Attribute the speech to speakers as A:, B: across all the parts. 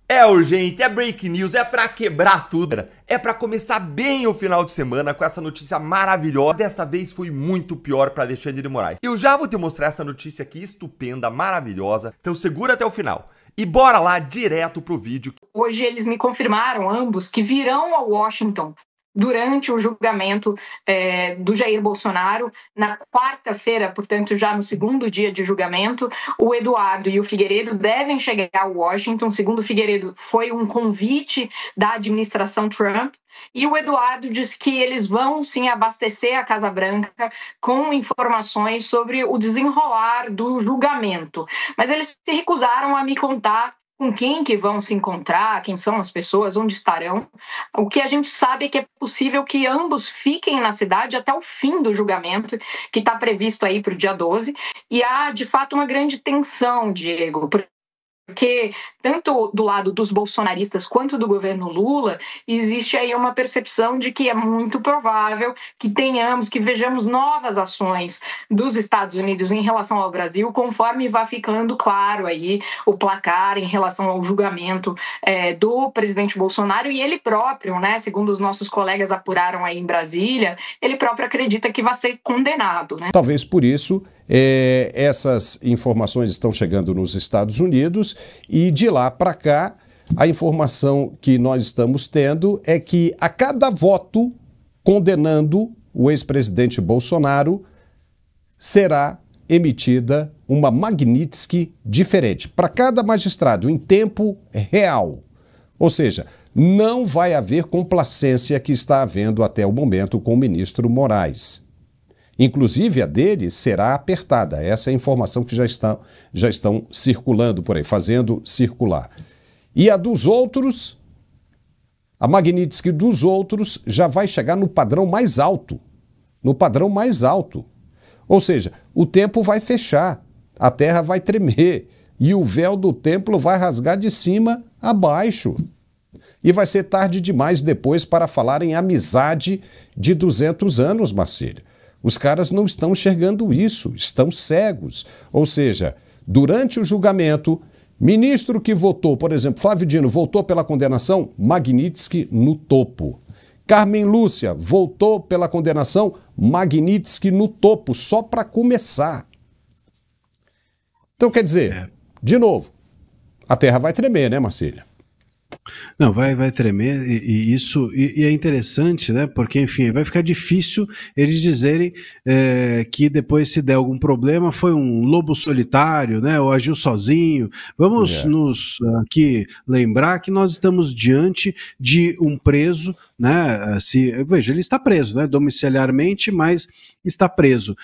A: É urgente, é break news, é pra quebrar tudo. É pra começar bem o final de semana com essa notícia maravilhosa. Dessa vez foi muito pior pra Alexandre de Moraes. Eu já vou te mostrar essa notícia aqui estupenda, maravilhosa. Então segura até o final. E bora lá direto pro vídeo.
B: Hoje eles me confirmaram, ambos, que virão a Washington durante o julgamento do Jair Bolsonaro. Na quarta-feira, portanto, já no segundo dia de julgamento, o Eduardo e o Figueiredo devem chegar a Washington. Segundo o Figueiredo, foi um convite da administração Trump. E o Eduardo disse que eles vão, sim, abastecer a Casa Branca com informações sobre o desenrolar do julgamento. Mas eles se recusaram a me contar com quem que vão se encontrar, quem são as pessoas, onde estarão. O que a gente sabe é que é possível que ambos fiquem na cidade até o fim do julgamento, que está previsto aí para o dia 12. E há, de fato, uma grande tensão, Diego, porque tanto do lado dos bolsonaristas quanto do governo Lula, existe aí uma percepção de que é muito provável que tenhamos, que vejamos novas ações dos Estados Unidos em relação ao Brasil, conforme vá ficando claro aí o placar em relação ao julgamento do presidente Bolsonaro. E ele próprio, né, segundo os nossos colegas apuraram aí em Brasília, ele próprio acredita que vai ser condenado, né?
C: Talvez por isso essas informações estão chegando nos Estados Unidos e de lá para cá a informação que nós estamos tendo é que a cada voto condenando o ex-presidente Bolsonaro será emitida uma Magnitsky diferente para cada magistrado em tempo real. Ou seja, não vai haver complacência que está havendo até o momento com o ministro Moraes. Inclusive, a dele será apertada. Essa é a informação que já estão circulando por aí, fazendo circular. E a dos outros, a Magnitsky dos outros, já vai chegar no padrão mais alto. No padrão mais alto. Ou seja, o tempo vai fechar, a terra vai tremer e o véu do templo vai rasgar de cima a baixo. E vai ser tarde demais depois para falar em amizade de 200 anos, Marcília. Os caras não estão enxergando isso, estão cegos. Ou seja, durante o julgamento, ministro que votou, por exemplo, Flávio Dino, votou pela condenação, Magnitsky no topo. Carmen Lúcia votou pela condenação, Magnitsky no topo, só para começar. Então, quer dizer, de novo, a terra vai tremer, né, Marcília?
D: Não, vai tremer e é interessante, né? Porque, enfim, vai ficar difícil eles dizerem que depois, se der algum problema, foi um lobo solitário, né? Ou agiu sozinho. Vamos nos aqui lembrar que nós estamos diante de um preso, né? Veja, ele está preso, né? Domiciliarmente, mas está preso.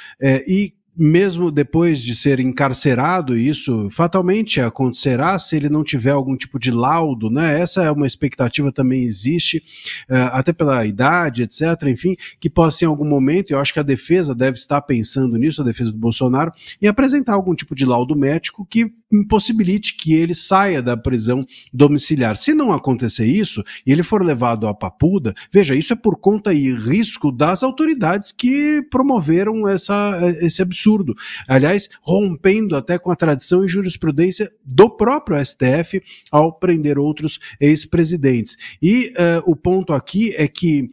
D: E mesmo depois de ser encarcerado, isso fatalmente acontecerá se ele não tiver algum tipo de laudo, né? Essa é uma expectativa, também existe, até pela idade, etc., enfim, que possa em algum momento, eu acho que a defesa deve estar pensando nisso, a defesa do Bolsonaro, em apresentar algum tipo de laudo médico que impossibilite que ele saia da prisão domiciliar. Se não acontecer isso, e ele for levado à papuda, veja, isso é por conta e risco das autoridades que promoveram esse absurdo. Aliás, rompendo até com a tradição e jurisprudência do próprio STF ao prender outros ex-presidentes. E o ponto aqui é que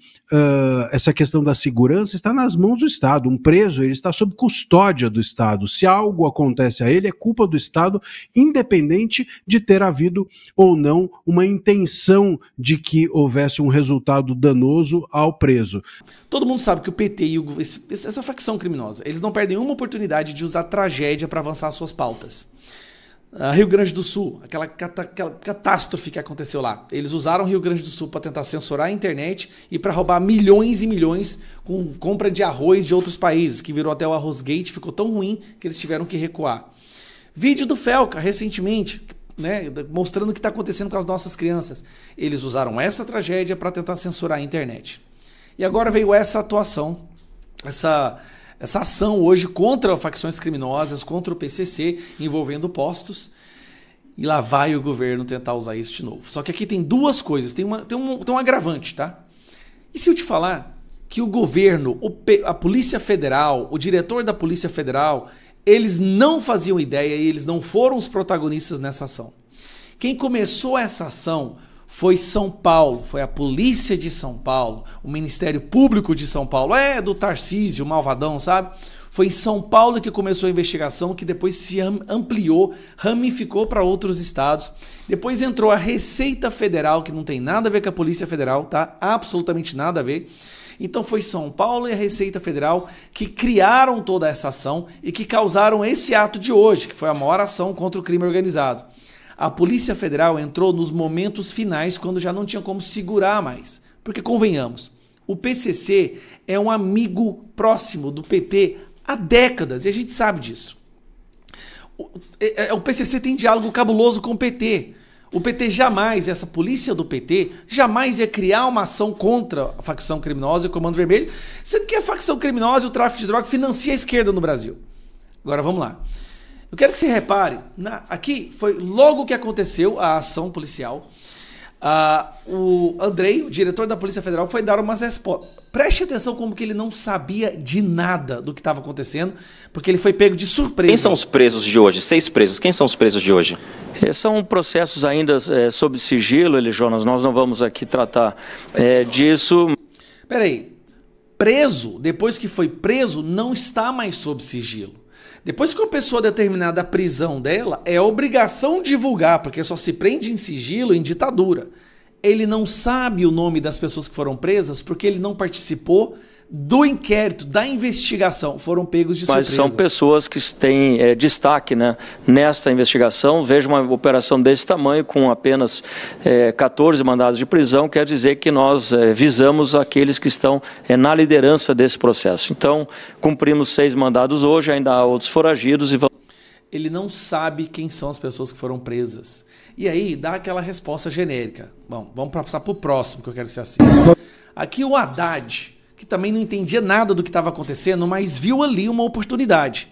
D: essa questão da segurança está nas mãos do Estado. Um preso, ele está sob custódia do Estado. Se algo acontece a ele, é culpa do Estado, independente de ter havido ou não uma intenção de que houvesse um resultado danoso ao preso.
E: Todo mundo sabe que o PT e essa facção criminosa, eles não perdem uma oportunidade de usar tragédia para avançar suas pautas. Rio Grande do Sul, aquela catástrofe que aconteceu lá. Eles usaram o Rio Grande do Sul para tentar censurar a internet e para roubar milhões e milhões com compra de arroz de outros países, que virou até o Arrozgate, ficou tão ruim que eles tiveram que recuar. Vídeo do Felca, recentemente, né, mostrando o que está acontecendo com as nossas crianças. Eles usaram essa tragédia para tentar censurar a internet. E agora veio essa atuação, essa ação hoje contra facções criminosas, contra o PCC, envolvendo postos. E lá vai o governo tentar usar isso de novo. Só que aqui tem duas coisas, tem um agravante, tá? E se eu te falar que o governo, a Polícia Federal, o diretor da Polícia Federal, eles não faziam ideia e eles não foram os protagonistas nessa ação. Quem começou essa ação foi São Paulo, foi a Polícia de São Paulo, o Ministério Público de São Paulo, do Tarcísio, malvadão, sabe? Foi em São Paulo que começou a investigação, que depois se ampliou, ramificou para outros estados. Depois entrou a Receita Federal, que não tem nada a ver com a Polícia Federal, tá? Absolutamente nada a ver. Então foi São Paulo e a Receita Federal que criaram toda essa ação e que causaram esse ato de hoje, que foi a maior ação contra o crime organizado. A Polícia Federal entrou nos momentos finais, quando já não tinha como segurar mais. Porque, convenhamos, o PCC é um amigo próximo do PT há décadas, e a gente sabe disso. O PCC tem diálogo cabuloso com o PT. O PT jamais, essa polícia do PT, jamais ia criar uma ação contra a facção criminosa e o Comando Vermelho, sendo que a facção criminosa e o tráfico de droga financia a esquerda no Brasil. Agora vamos lá. Eu quero que você repare, aqui foi logo que aconteceu a ação policial, o Andrei, o diretor da Polícia Federal, foi dar umas respostas. Preste atenção como que ele não sabia de nada do que estava acontecendo, porque ele foi pego de surpresa.
F: Quem são os presos de hoje? 6 presos. Quem são os presos de hoje? São processos ainda sob sigilo, Jonas. Nós não vamos aqui tratar disso.
E: Peraí, preso, depois que foi preso, não está mais sob sigilo. Depois que uma pessoa determinada a prisão dela, é obrigação divulgar, porque só se prende em sigilo em ditadura. Ele não sabe o nome das pessoas que foram presas porque ele não participou do inquérito, da investigação. Foram pegos de surpresa.
F: Mas são pessoas que têm destaque, né, nesta investigação. Veja uma operação desse tamanho com apenas 14 mandados de prisão, quer dizer que nós visamos aqueles que estão na liderança desse processo. Então, cumprimos 6 mandados hoje, ainda há outros foragidos e vamos...
E: Ele não sabe quem são as pessoas que foram presas. E aí, dá aquela resposta genérica. Bom, vamos passar para o próximo que eu quero que você assista. Aqui o Haddad, que também não entendia nada do que estava acontecendo, mas viu ali uma oportunidade.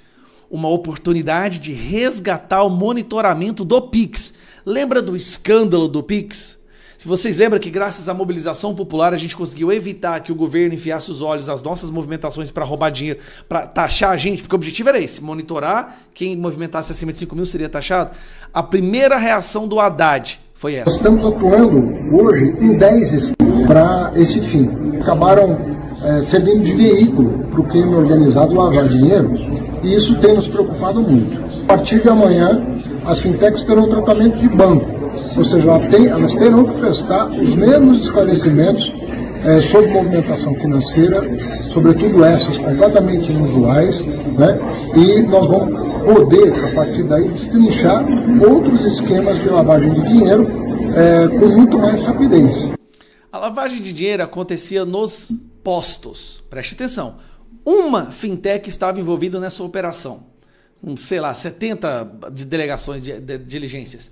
E: Uma oportunidade de resgatar o monitoramento do Pix. Lembra do escândalo do Pix? Se vocês lembram que graças à mobilização popular a gente conseguiu evitar que o governo enfiasse os olhos nas nossas movimentações para roubar dinheiro, para taxar a gente, porque o objetivo era esse, monitorar, quem movimentasse acima de 5 mil seria taxado. A primeira reação do Haddad foi essa.
G: Nós estamos atuando hoje em 10 estados para esse fim. Acabaram servindo de veículo para o crime organizado lavar dinheiro, e isso tem nos preocupado muito. A partir de amanhã, as fintechs terão tratamento de banco, ou seja, elas terão que prestar os mesmos esclarecimentos sobre movimentação financeira, sobretudo essas completamente inusuais, né? E nós vamos poder, a partir daí, destrinchar outros esquemas de lavagem de dinheiro com muito mais rapidez.
E: A lavagem de dinheiro acontecia nos postos. Preste atenção. Uma fintech estava envolvida nessa operação. Com, sei lá, 70 delegações de diligências.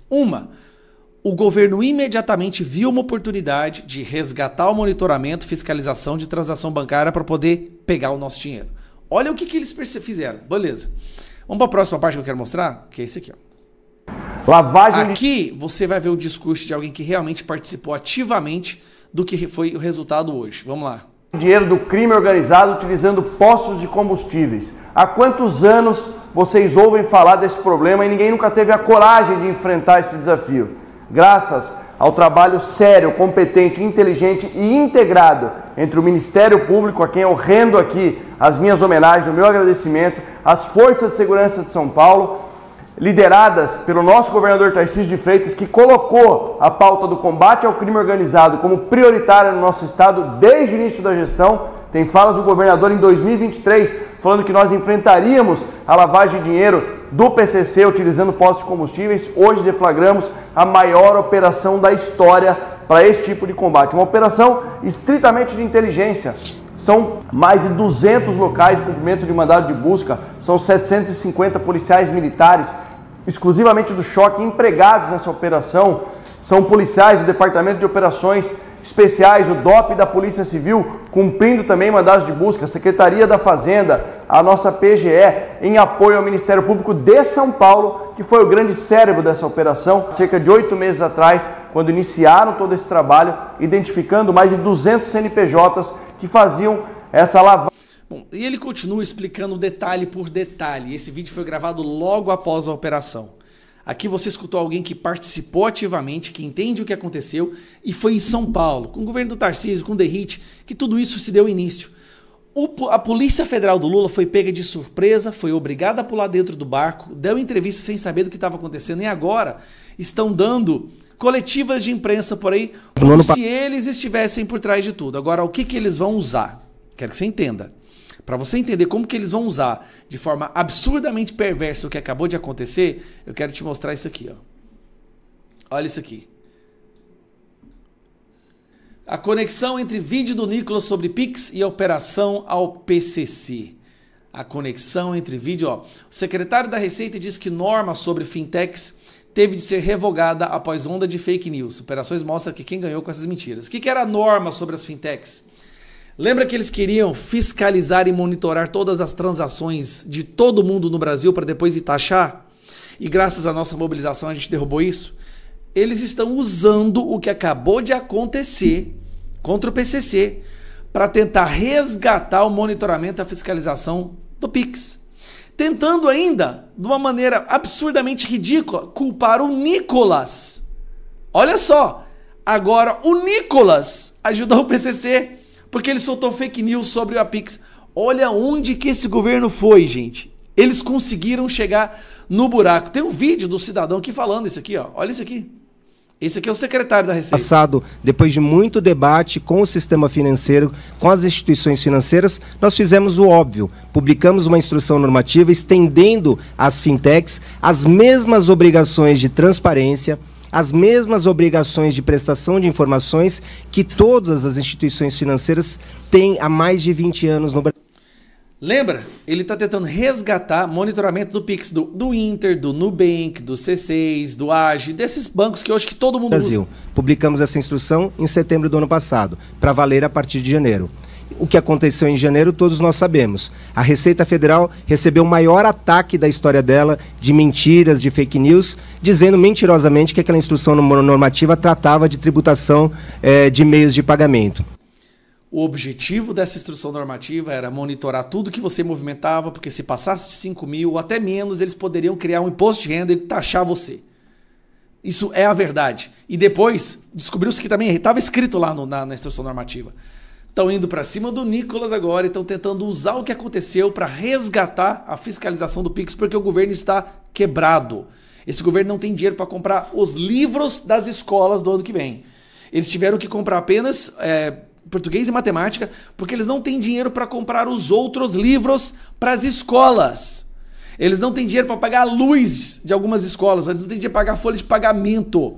E: O governo imediatamente viu uma oportunidade de resgatar o monitoramento, fiscalização de transação bancária para poder pegar o nosso dinheiro. Olha o que eles fizeram. Beleza. Vamos para a próxima parte que eu quero mostrar, que é esse aqui, ó.
H: Lavagem.
E: Aqui você vai ver o discurso de alguém que realmente participou ativamente do que foi o resultado hoje. Vamos lá.
H: Dinheiro do crime organizado utilizando postos de combustíveis. Há quantos anos vocês ouvem falar desse problema e ninguém nunca teve a coragem de enfrentar esse desafio? Graças ao trabalho sério, competente, inteligente e integrado entre o Ministério Público, a quem eu rendo aqui as minhas homenagens, o meu agradecimento, as Forças de Segurança de São Paulo, lideradas pelo nosso governador Tarcísio de Freitas, que colocou a pauta do combate ao crime organizado como prioritária no nosso estado desde o início da gestão. Tem falas do governador em 2023 falando que nós enfrentaríamos a lavagem de dinheiro do PCC utilizando postos de combustíveis. Hoje deflagramos a maior operação da história para esse tipo de combate. Uma operação estritamente de inteligência. São mais de 200 locais de cumprimento de mandado de busca, são 750 policiais militares, exclusivamente do choque, empregados nessa operação. São policiais do Departamento de Operações Especiais, o DOP da Polícia Civil, cumprindo também mandados de busca, a Secretaria da Fazenda, a nossa PGE, em apoio ao Ministério Público de São Paulo, que foi o grande cérebro dessa operação, cerca de 8 meses atrás, quando iniciaram todo esse trabalho, identificando mais de 200 CNPJs que faziam essa lavagem.
E: Bom, e ele continua explicando detalhe por detalhe. Esse vídeo foi gravado logo após a operação. Aqui você escutou alguém que participou ativamente, que entende o que aconteceu, e foi em São Paulo, com o governo do Tarcísio, com o Derrite, que tudo isso se deu início. A Polícia Federal do Lula foi pega de surpresa, foi obrigada a pular dentro do barco, deu entrevista sem saber do que estava acontecendo, e agora estão dando coletivas de imprensa por aí, como se eles estivessem por trás de tudo. Agora, o que eles vão usar? Quero que você entenda. Para você entender como que eles vão usar de forma absurdamente perversa o que acabou de acontecer, eu quero te mostrar isso aqui, ó. Olha isso aqui. A conexão entre vídeo do Nicolas sobre Pix e a operação ao PCC. A conexão entre vídeo, ó. O secretário da Receita diz que norma sobre fintechs teve de ser revogada após onda de fake news. Operações mostram que quem ganhou com essas mentiras. O que era a norma sobre as fintechs? Lembra que eles queriam fiscalizar e monitorar todas as transações de todo mundo no Brasil para depois ir taxar? E graças à nossa mobilização a gente derrubou isso? Eles estão usando o que acabou de acontecer contra o PCC para tentar resgatar o monitoramento e a fiscalização do Pix. Tentando ainda, de uma maneira absurdamente ridícula, culpar o Nicolas. Olha só, agora o Nicolas ajudou o PCC porque ele soltou fake news sobre a Pix. Olha onde que esse governo foi, gente. Eles conseguiram chegar no buraco. Tem um vídeo do cidadão aqui falando isso aqui, ó. Olha isso aqui. Esse aqui é o secretário da Receita.
I: Passado, depois de muito debate com o sistema financeiro, com as instituições financeiras, nós fizemos o óbvio. Publicamos uma instrução normativa estendendo às fintechs as mesmas obrigações de transparência, as mesmas obrigações de prestação de informações que todas as instituições financeiras têm há mais de 20 anos no Brasil.
E: Lembra? Ele está tentando resgatar monitoramento do Pix, do Inter, do Nubank, do C6, do Age, desses bancos que hoje que todo mundo usa.
I: Publicamos essa instrução em setembro do ano passado, para valer a partir de janeiro. O que aconteceu em janeiro, todos nós sabemos. A Receita Federal recebeu o maior ataque da história dela, de mentiras, de fake news, dizendo mentirosamente que aquela instrução normativa tratava de tributação de meios de pagamento.
E: O objetivo dessa instrução normativa era monitorar tudo que você movimentava, porque se passasse de 5 mil ou até menos, eles poderiam criar um imposto de renda e taxar você. Isso é a verdade. E depois, descobriu-se que também estava escrito lá na instrução normativa. Estão indo para cima do Nicolas agora e estão tentando usar o que aconteceu para resgatar a fiscalização do Pix, porque o governo está quebrado. Esse governo não tem dinheiro para comprar os livros das escolas do ano que vem. Eles tiveram que comprar apenas português e matemática, porque eles não têm dinheiro para comprar os outros livros para as escolas. Eles não têm dinheiro para pagar a luz de algumas escolas, eles não têm dinheiro para pagar a folha de pagamento.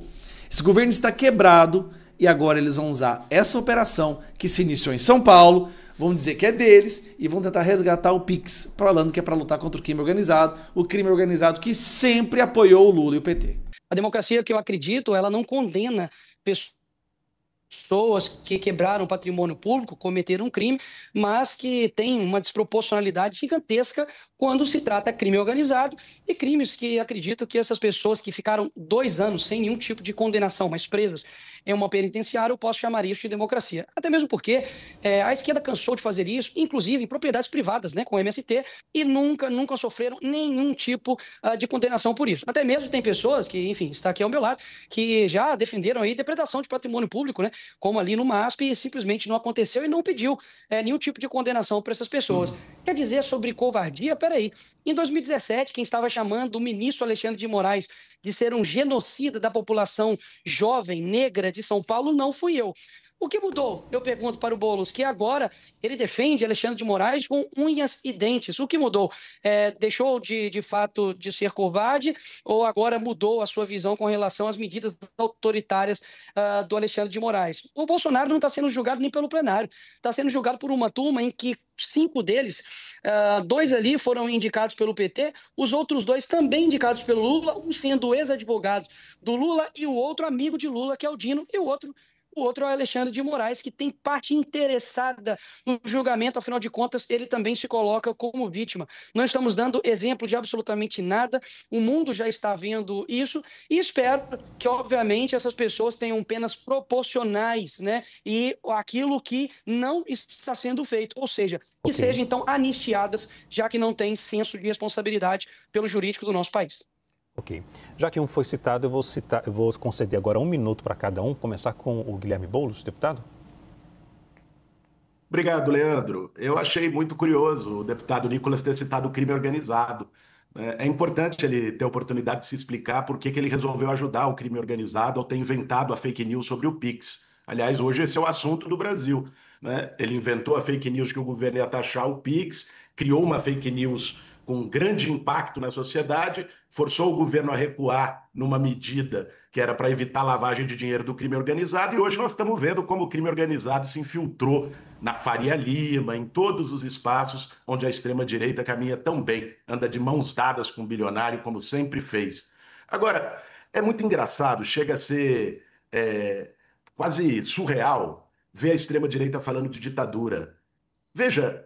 E: Esse governo está quebrado e agora eles vão usar essa operação que se iniciou em São Paulo, vão dizer que é deles e vão tentar resgatar o Pix, falando que é para lutar contra o crime organizado que sempre apoiou o Lula e o PT.
J: A democracia que eu acredito, ela não condena pessoas que quebraram patrimônio público, cometeram um crime, mas que tem uma desproporcionalidade gigantesca quando se trata de crime organizado e crimes que acredito que essas pessoas que ficaram 2 anos sem nenhum tipo de condenação, mas presas em uma penitenciária, eu posso chamar isso de democracia. Até mesmo porque a esquerda cansou de fazer isso, inclusive em propriedades privadas, né, com o MST, e nunca sofreram nenhum tipo de condenação por isso. Até mesmo tem pessoas que, enfim, está aqui ao meu lado, que já defenderam aí depredação de patrimônio público, né, como ali no MASP, e simplesmente não aconteceu e não pediu nenhum tipo de condenação para essas pessoas. Quer dizer sobre covardia? Peraí. Em 2017, quem estava chamando o ministro Alexandre de Moraes de ser um genocida da população jovem, negra de São Paulo, não fui eu. O que mudou? Eu pergunto para o Boulos, que agora ele defende Alexandre de Moraes com unhas e dentes. O que mudou? Deixou de fato de ser covarde ou agora mudou a sua visão com relação às medidas autoritárias do Alexandre de Moraes? O Bolsonaro não está sendo julgado nem pelo plenário, está sendo julgado por uma turma em que 5 deles, 2 ali foram indicados pelo PT, os outros 2 também indicados pelo Lula, um sendo ex-advogado do Lula e o outro amigo de Lula, que é o Dino, e o outro é o Alexandre de Moraes, que tem parte interessada no julgamento, afinal de contas, ele também se coloca como vítima. Não estamos dando exemplo de absolutamente nada, o mundo já está vendo isso, e espero que, obviamente, essas pessoas tenham penas proporcionais, né? E aquilo que não está sendo feito, ou seja, que sejam, então, anistiadas, já que não tem senso de responsabilidade pelo jurídico do nosso país.
K: Ok. Já que um foi citado, eu vou conceder agora 1 minuto para cada um. Começar com o Guilherme Boulos, deputado.
L: Obrigado, Leandro. Eu achei muito curioso o deputado Nicolas ter citado o crime organizado. É importante ele ter a oportunidade de se explicar por que ele resolveu ajudar o crime organizado ao ter inventado a fake news sobre o Pix. Aliás, hoje esse é o assunto do Brasil, né? Ele inventou a fake news que o governo ia taxar o Pix, criou uma fake news com grande impacto na sociedade, forçou o governo a recuar numa medida que era para evitar a lavagem de dinheiro do crime organizado, e hoje nós estamos vendo como o crime organizado se infiltrou na Faria Lima, em todos os espaços onde a extrema-direita caminha tão bem, anda de mãos dadas com o bilionário, como sempre fez. Agora, é muito engraçado, chega a ser quase surreal ver a extrema-direita falando de ditadura. Veja,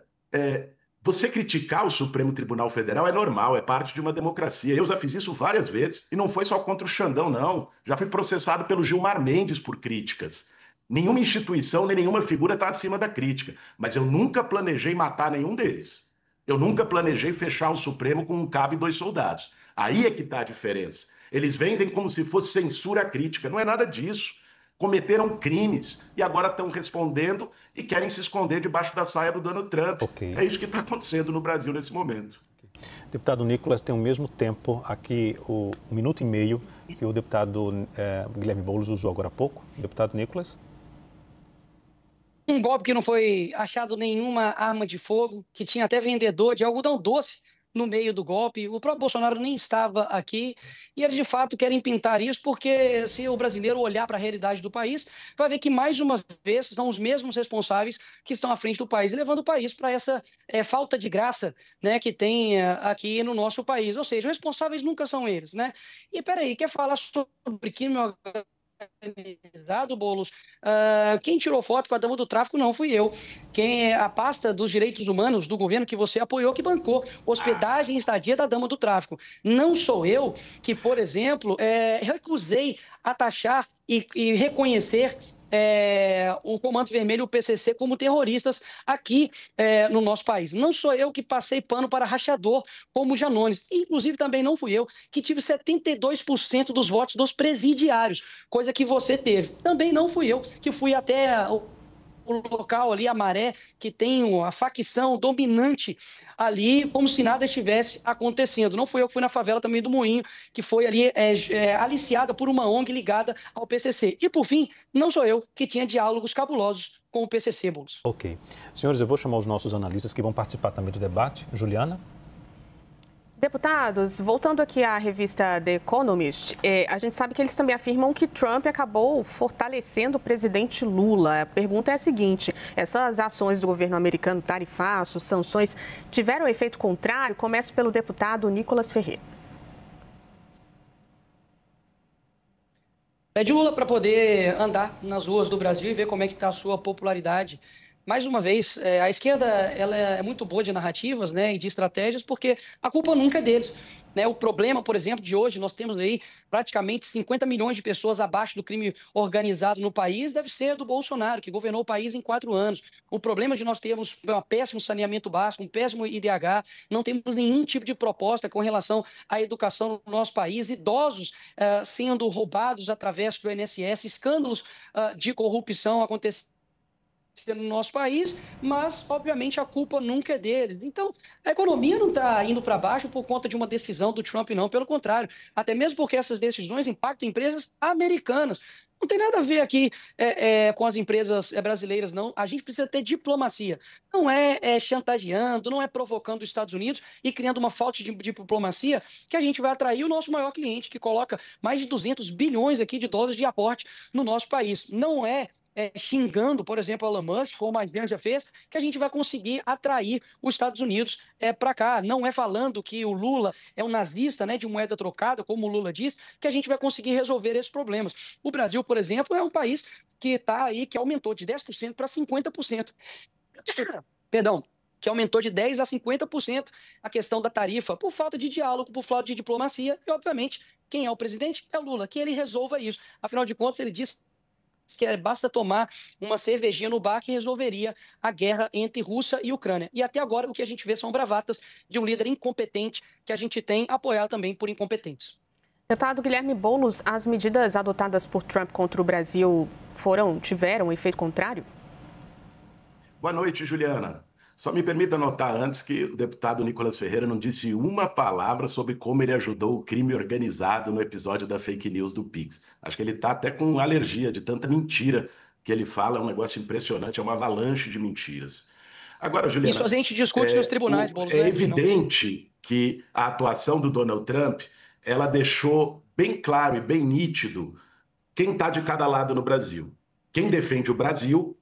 L: você criticar o Supremo Tribunal Federal é normal, é parte de uma democracia. Eu já fiz isso várias vezes, e não foi só contra o Xandão, não. Já fui processado pelo Gilmar Mendes por críticas. Nenhuma instituição nem nenhuma figura está acima da crítica, mas eu nunca planejei matar nenhum deles. Eu nunca planejei fechar o Supremo com um cabo e 2 soldados. Aí é que está a diferença. Eles vendem como se fosse censura crítica. Não é nada disso. Cometeram crimes e agora estão respondendo e querem se esconder debaixo da saia do Donald Trump.
K: Okay.
L: É isso que está acontecendo no Brasil nesse momento.
K: Deputado Nicolas tem o mesmo tempo aqui, 1 minuto e meio, que o deputado Guilherme Boulos usou agora há pouco. Deputado Nicolas.
J: Um golpe que não foi achado nenhuma arma de fogo, que tinha até vendedor de algodão doce no meio do golpe. O próprio Bolsonaro nem estava aqui e eles de fato querem pintar isso porque se o brasileiro olhar para a realidade do país, vai ver que mais uma vez são os mesmos responsáveis que estão à frente do país, levando o país para essa falta de graça, né, que tem aqui no nosso país. Ou seja, os responsáveis nunca são eles, né? E peraí, quer falar sobre crime organizado, Boulos? Quem tirou foto com a dama do tráfico não fui eu. A pasta dos direitos humanos do governo que você apoiou, que bancou hospedagem e estadia da dama do tráfico. Não sou eu que, por exemplo, recusei a taxar e reconhecer o Comando Vermelho e o PCC como terroristas aqui no nosso país. Não sou eu que passei pano para rachador como Janones. Inclusive também não fui eu que tive 72% dos votos dos presidiários, coisa que você teve. Também não fui eu que fui até o local ali, a Maré, que tem a facção dominante ali, como se nada estivesse acontecendo. Não fui eu que fui na favela também do Moinho, que foi ali aliciada por uma ONG ligada ao PCC. E, por fim, não sou eu que tinha diálogos cabulosos com o PCC, Boulos.
K: Ok. Senhores, eu vou chamar os nossos analistas que vão participar também do debate. Juliana?
M: Deputados, voltando aqui à revista The Economist, a gente sabe que eles também afirmam que Trump acabou fortalecendo o presidente Lula. A pergunta é a seguinte: essas ações do governo americano, tarifaço, sanções, tiveram efeito contrário? Começo pelo deputado Nicolas Ferreira.
J: Pede Lula para poder andar nas ruas do Brasil e ver como é que está a sua popularidade. Mais uma vez, a esquerda ela é muito boa de narrativas, né, e de estratégias, porque a culpa nunca é deles, né? O problema, por exemplo, de hoje, nós temos aí praticamente 50 milhões de pessoas abaixo do crime organizado no país, deve ser do Bolsonaro, que governou o país em 4 anos. O problema de nós termos um péssimo saneamento básico, um péssimo IDH, não temos nenhum tipo de proposta com relação à educação no nosso país, idosos sendo roubados através do INSS, escândalos de corrupção acontecendo no nosso país, mas obviamente a culpa nunca é deles. Então, a economia não está indo para baixo por conta de uma decisão do Trump, não, pelo contrário, até mesmo porque essas decisões impactam empresas americanas. Não tem nada a ver aqui com as empresas brasileiras, não. A gente precisa ter diplomacia. Não é chantageando, não é provocando os Estados Unidos e criando uma falta de diplomacia que a gente vai atrair o nosso maior cliente, que coloca mais de 200 bilhões aqui de dólares de aporte no nosso país. Não xingando, por exemplo, Elon Musk, como a Adriana já fez, que a gente vai conseguir atrair os Estados Unidos para cá. Não é falando que o Lula é um nazista, né, de moeda trocada, como o Lula diz, que a gente vai conseguir resolver esses problemas. O Brasil, por exemplo, é um país que está aí, que aumentou de 10% para 50%. Perdão. Que aumentou de 10% a 50% a questão da tarifa, por falta de diálogo, por falta de diplomacia, e, obviamente, quem é o presidente? É o Lula, que ele resolva isso. Afinal de contas, ele disse que basta tomar uma cervejinha no bar que resolveria a guerra entre Rússia e Ucrânia. E até agora o que a gente vê são bravatas de um líder incompetente que a gente tem apoiado também por incompetentes.
M: Deputado Guilherme Boulos, as medidas adotadas por Trump contra o Brasil tiveram um efeito contrário?
L: Boa noite, Juliana. Só me permita notar antes que o deputado Nicolas Ferreira não disse uma palavra sobre como ele ajudou o crime organizado no episódio da fake news do Pix. Acho que ele está até com alergia de tanta mentira que ele fala, é um negócio impressionante, é uma avalanche de mentiras. Agora, Juliana...
J: Isso a gente discute nos tribunais, Boulos.
L: É evidente que a atuação do Donald Trump, ela deixou bem claro e bem nítido quem está de cada lado no Brasil. Quem defende o Brasil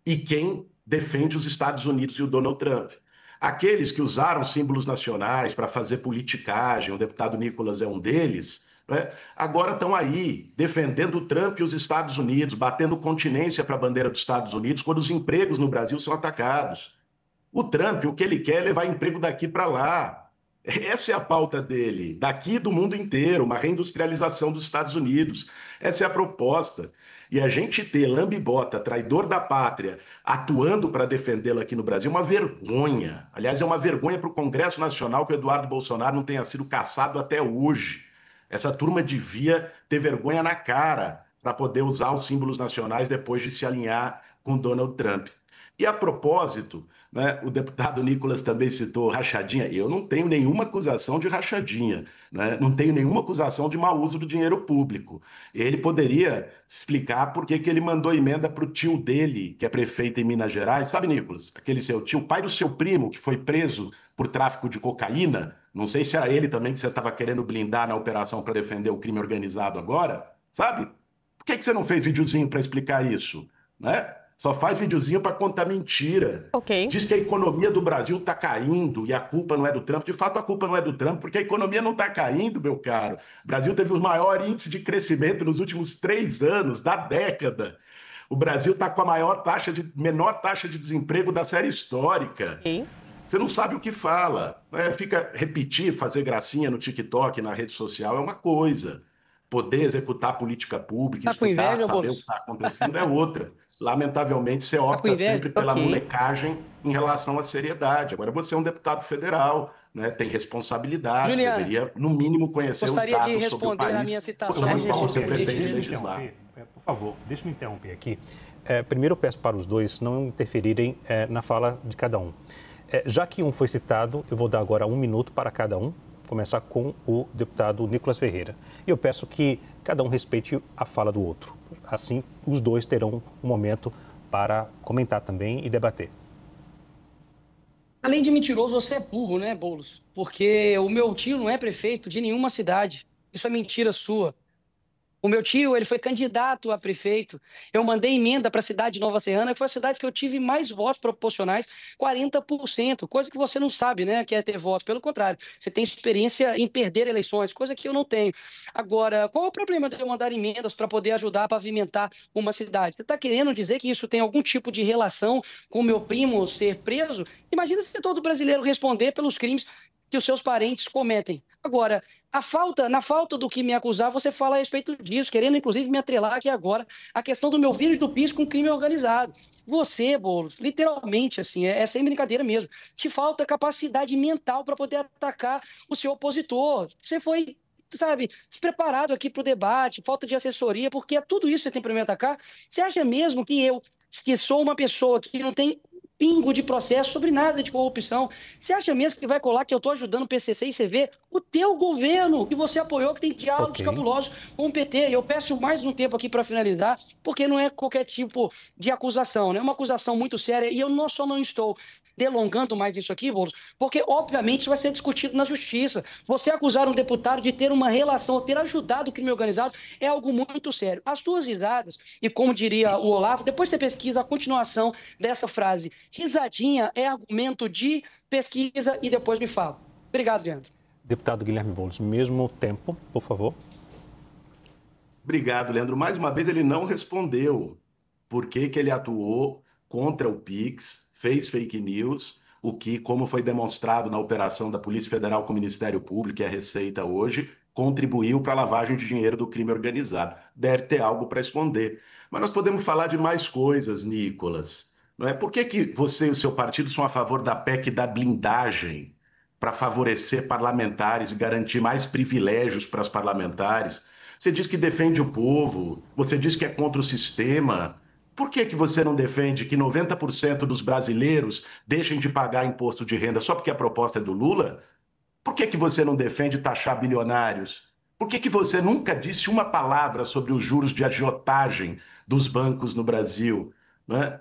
L: e quem defende os Estados Unidos e o Donald Trump. Aqueles que usaram símbolos nacionais para fazer politicagem, o deputado Nicolas é um deles, né? Agora estão aí defendendo o Trump e os Estados Unidos, batendo continência para a bandeira dos Estados Unidos quando os empregos no Brasil são atacados. O Trump, o que ele quer é levar emprego daqui para lá. Essa é a pauta dele, daqui do mundo inteiro, uma reindustrialização dos Estados Unidos. Essa é a proposta. E a gente ter lambibota, traidor da pátria, atuando para defendê-lo aqui no Brasil, é uma vergonha. Aliás, é uma vergonha para o Congresso Nacional que o Eduardo Bolsonaro não tenha sido caçado até hoje. Essa turma devia ter vergonha na cara para poder usar os símbolos nacionais depois de se alinhar com Donald Trump. E a propósito, né, o deputado Nicolas também citou rachadinha. Eu não tenho nenhuma acusação de rachadinha, né? Não tenho nenhuma acusação de mau uso do dinheiro público. Ele poderia explicar por que ele mandou emenda para o tio dele, que é prefeito em Minas Gerais. Sabe, Nicolas? Aquele seu tio, pai do seu primo, que foi preso por tráfico de cocaína. Não sei se era ele também que você estava querendo blindar na operação para defender o crime organizado agora. Sabe? Por que você não fez videozinho para explicar isso? Né? Só faz videozinho para contar mentira.
M: Okay.
L: Diz que a economia do Brasil está caindo e a culpa não é do Trump. De fato, a culpa não é do Trump, porque a economia não está caindo, meu caro. O Brasil teve o maior índice de crescimento nos últimos 3 anos, da década. O Brasil está com a menor taxa de desemprego da série histórica.
M: Okay.
L: Você não sabe o que fala. Repetir, fazer gracinha no TikTok, na rede social, é uma coisa. Poder executar política pública, escutar, saber o que está acontecendo é outra. Lamentavelmente, você opta sempre pela molecagem em relação à seriedade. Agora, você é um deputado federal, né, tem responsabilidade,
J: Juliana,
L: deveria, no mínimo, conhecer os dados sobre o país.
J: Gostaria de responder a minha citação.
L: Qual você pretende legislar?
K: Por favor, deixa eu me interromper aqui. Primeiro, eu peço para os dois não interferirem na fala de cada um. Já que um foi citado, eu vou dar agora 1 minuto para cada um. Começar com o deputado Nicolas Ferreira. E eu peço que cada um respeite a fala do outro. Assim, os dois terão um momento para comentar também e debater.
J: Além de mentiroso, você é burro, né, Boulos? Porque o meu tio não é prefeito de nenhuma cidade. Isso é mentira sua. O meu tio, ele foi candidato a prefeito. Eu mandei emenda para a cidade de Nova Serrana, que foi a cidade que eu tive mais votos proporcionais, 40%, coisa que você não sabe, né, que é ter votos. Pelo contrário, você tem experiência em perder eleições, coisa que eu não tenho. Agora, qual é o problema de eu mandar emendas para poder ajudar a pavimentar uma cidade? Você está querendo dizer que isso tem algum tipo de relação com o meu primo ser preso? Imagina se todo brasileiro responder pelos crimes que os seus parentes cometem. Agora, na falta do que me acusar, você fala a respeito disso, querendo inclusive me atrelar aqui agora a questão do meu vírus do PIS com crime organizado. Você, Boulos, literalmente, assim, é sem brincadeira mesmo, te falta capacidade mental para poder atacar o seu opositor. Você foi, sabe, despreparado aqui para o debate, falta de assessoria, porque é tudo isso que você tem para me atacar. Você acha mesmo que eu, que sou uma pessoa que não tem pingo de processo sobre nada de corrupção, você acha mesmo que vai colar que eu estou ajudando o PCC e CV? O teu governo, que você apoiou, que tem diálogos cabulosos com o PT. Eu peço mais um tempo aqui para finalizar, porque não é qualquer tipo de acusação, né? É uma acusação muito séria e eu só não estou delongando mais isso aqui, Boulos, porque obviamente isso vai ser discutido na justiça. Você acusar um deputado de ter uma relação, ter ajudado o crime organizado, é algo muito sério. As suas risadas, e como diria o Olavo, depois você pesquisa a continuação dessa frase. Risadinha é argumento de pesquisa e depois me fala. Obrigado, Leandro.
K: Deputado Guilherme Boulos, mesmo tempo, por favor.
L: Obrigado, Leandro. Mais uma vez, ele não respondeu por que ele atuou contra o Pix, fez fake news, o que, como foi demonstrado na operação da Polícia Federal com o Ministério Público e a Receita hoje, contribuiu para a lavagem de dinheiro do crime organizado. Deve ter algo para esconder. Mas nós podemos falar de mais coisas, Nicolas. Não é? Por que você e o seu partido são a favor da PEC da blindagem? para favorecer parlamentares e garantir mais privilégios para os parlamentares. Você diz que defende o povo, você diz que é contra o sistema. Por que você não defende que 90% dos brasileiros deixem de pagar imposto de renda só porque a proposta é do Lula? Por que você não defende taxar bilionários? Por que você nunca disse uma palavra sobre os juros de agiotagem dos bancos no Brasil? Né?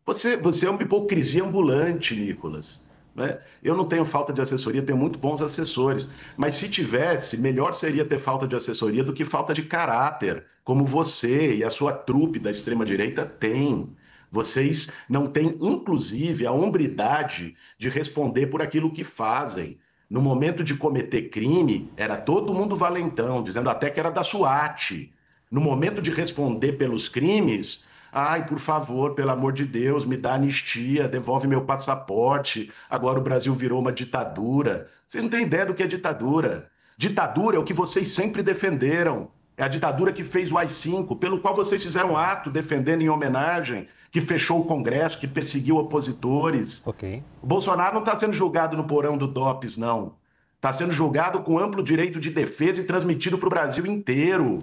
L: Você é uma hipocrisia ambulante, Nicolas. Né? Eu não tenho falta de assessoria, tenho muito bons assessores. Mas se tivesse, melhor seria ter falta de assessoria do que falta de caráter, como você e a sua trupe da extrema-direita têm. Vocês não têm, inclusive, a hombridade de responder por aquilo que fazem. No momento de cometer crime, era todo mundo valentão, dizendo até que era da SWAT. No momento de responder pelos crimes, ai, por favor, pelo amor de Deus, me dá anistia, devolve meu passaporte, agora o Brasil virou uma ditadura. Vocês não têm ideia do que é ditadura. Ditadura é o que vocês sempre defenderam. É a ditadura que fez o AI-5, pelo qual vocês fizeram ato defendendo em homenagem, que fechou o Congresso, que perseguiu opositores.
K: Ok.
L: O Bolsonaro não está sendo julgado no porão do DOPS, não. Está sendo julgado com amplo direito de defesa e transmitido para o Brasil inteiro.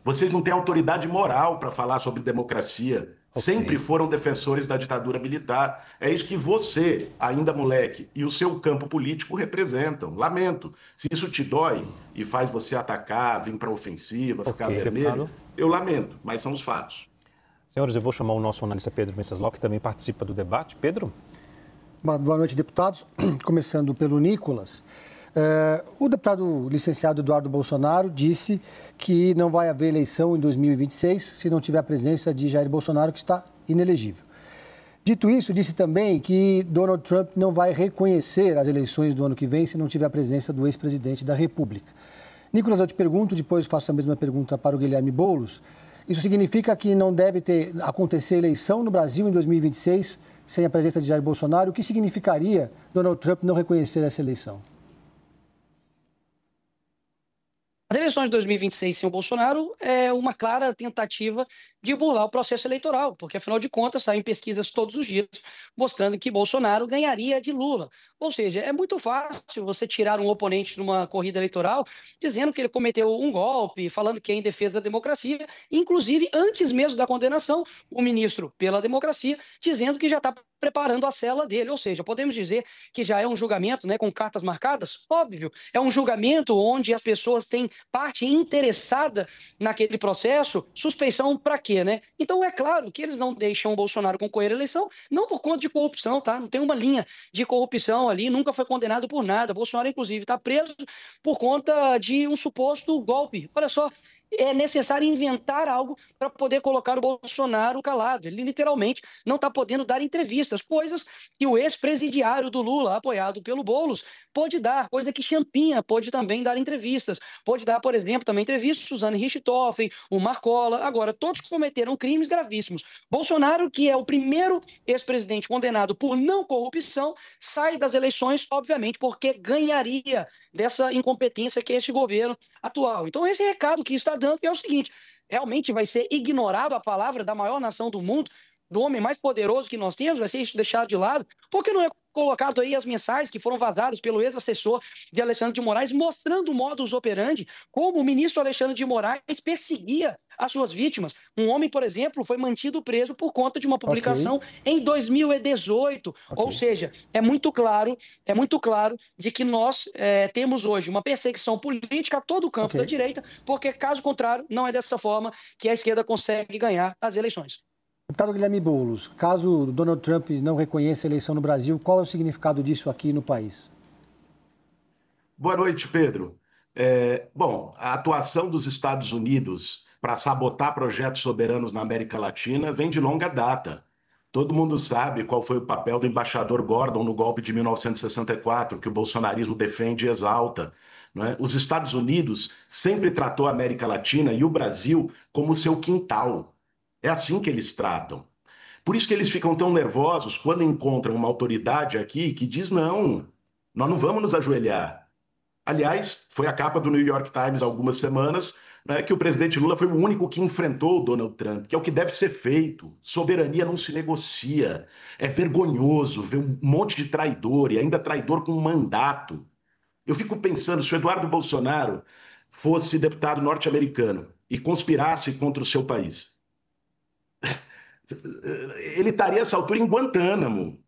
L: Vocês não têm autoridade moral para falar sobre democracia. Okay. Sempre foram defensores da ditadura militar. É isso que você, ainda moleque, e o seu campo político representam. Lamento. Se isso te dói e faz você atacar, vir para a ofensiva, ficar vermelho, deputado, eu lamento, mas são os fatos.
K: Senhores, eu vou chamar o nosso analista Pedro Venceslau, que também participa do debate. Pedro?
N: Boa noite, deputados. Começando pelo Nicolas. O deputado licenciado Eduardo Bolsonaro disse que não vai haver eleição em 2026 se não tiver a presença de Jair Bolsonaro, que está inelegível. Dito isso, disse também que Donald Trump não vai reconhecer as eleições do ano que vem se não tiver a presença do ex-presidente da República. Nicolas, eu te pergunto, depois faço a mesma pergunta para o Guilherme Boulos. Isso significa que não deve acontecer eleição no Brasil em 2026 sem a presença de Jair Bolsonaro? O que significaria Donald Trump não reconhecer essa eleição?
J: As eleições de 2026 sem o Bolsonaro é uma clara tentativa de burlar o processo eleitoral, porque, afinal de contas, saem pesquisas todos os dias mostrando que Bolsonaro ganharia de Lula. Ou seja, é muito fácil você tirar um oponente numa corrida eleitoral dizendo que ele cometeu um golpe, falando que é em defesa da democracia, inclusive, antes mesmo da condenação, o ministro pela democracia dizendo que já está preparando a cela dele. Ou seja, podemos dizer que já é um julgamento, né, com cartas marcadas? Óbvio, é um julgamento onde as pessoas têm parte interessada naquele processo. Suspeição para quê, né? Então é claro que eles não deixam o Bolsonaro concorrer à eleição, não por conta de corrupção, tá? Não tem uma linha de corrupção ali, nunca foi condenado por nada. Bolsonaro, inclusive, está preso por conta de um suposto golpe. Olha só, é necessário inventar algo para poder colocar o Bolsonaro calado. Ele literalmente não está podendo dar entrevistas, coisas que o ex-presidiário do Lula, apoiado pelo Boulos, pode dar, coisa que Champinha pode também dar entrevistas. Pode dar, por exemplo, também entrevistas Suzane Richthofen, o Marcola. Agora, todos cometeram crimes gravíssimos. Bolsonaro, que é o primeiro ex-presidente condenado por não corrupção, sai das eleições, obviamente, porque ganharia dessa incompetência que é esse governo atual. Então, esse recado que está dando é o seguinte: realmente vai ser ignorado a palavra da maior nação do mundo, do homem mais poderoso que nós temos, vai ser isso deixado de lado? Por que não é colocado aí as mensagens que foram vazadas pelo ex-assessor de Alexandre de Moraes, mostrando o modus operandi, como o ministro Alexandre de Moraes perseguia as suas vítimas? Um homem, por exemplo, foi mantido preso por conta de uma publicação em 2018. Ou seja, é muito claro de que nós temos hoje uma perseguição política a todo o campo da direita, porque, caso contrário, não é dessa forma que a esquerda consegue ganhar as eleições.
N: Deputado Guilherme Boulos, caso Donald Trump não reconheça a eleição no Brasil, qual é o significado disso aqui no país?
L: Boa noite, Pedro. Bom, a atuação dos Estados Unidos para sabotar projetos soberanos na América Latina vem de longa data. Todo mundo sabe qual foi o papel do embaixador Gordon no golpe de 1964, que o bolsonarismo defende e exalta. Não é? Os Estados Unidos sempre tratou a América Latina e o Brasil como seu quintal. É assim que eles tratam. Por isso que eles ficam tão nervosos quando encontram uma autoridade aqui que diz não, nós não vamos nos ajoelhar. Aliás, foi a capa do New York Times há algumas semanas, né, que o presidente Lula foi o único que enfrentou o Donald Trump, que é o que deve ser feito. Soberania não se negocia. É vergonhoso ver um monte de traidor, e ainda traidor com mandato. Eu fico pensando, se o Eduardo Bolsonaro fosse deputado norte-americano e conspirasse contra o seu país, ele estaria, essa altura, em Guantánamo,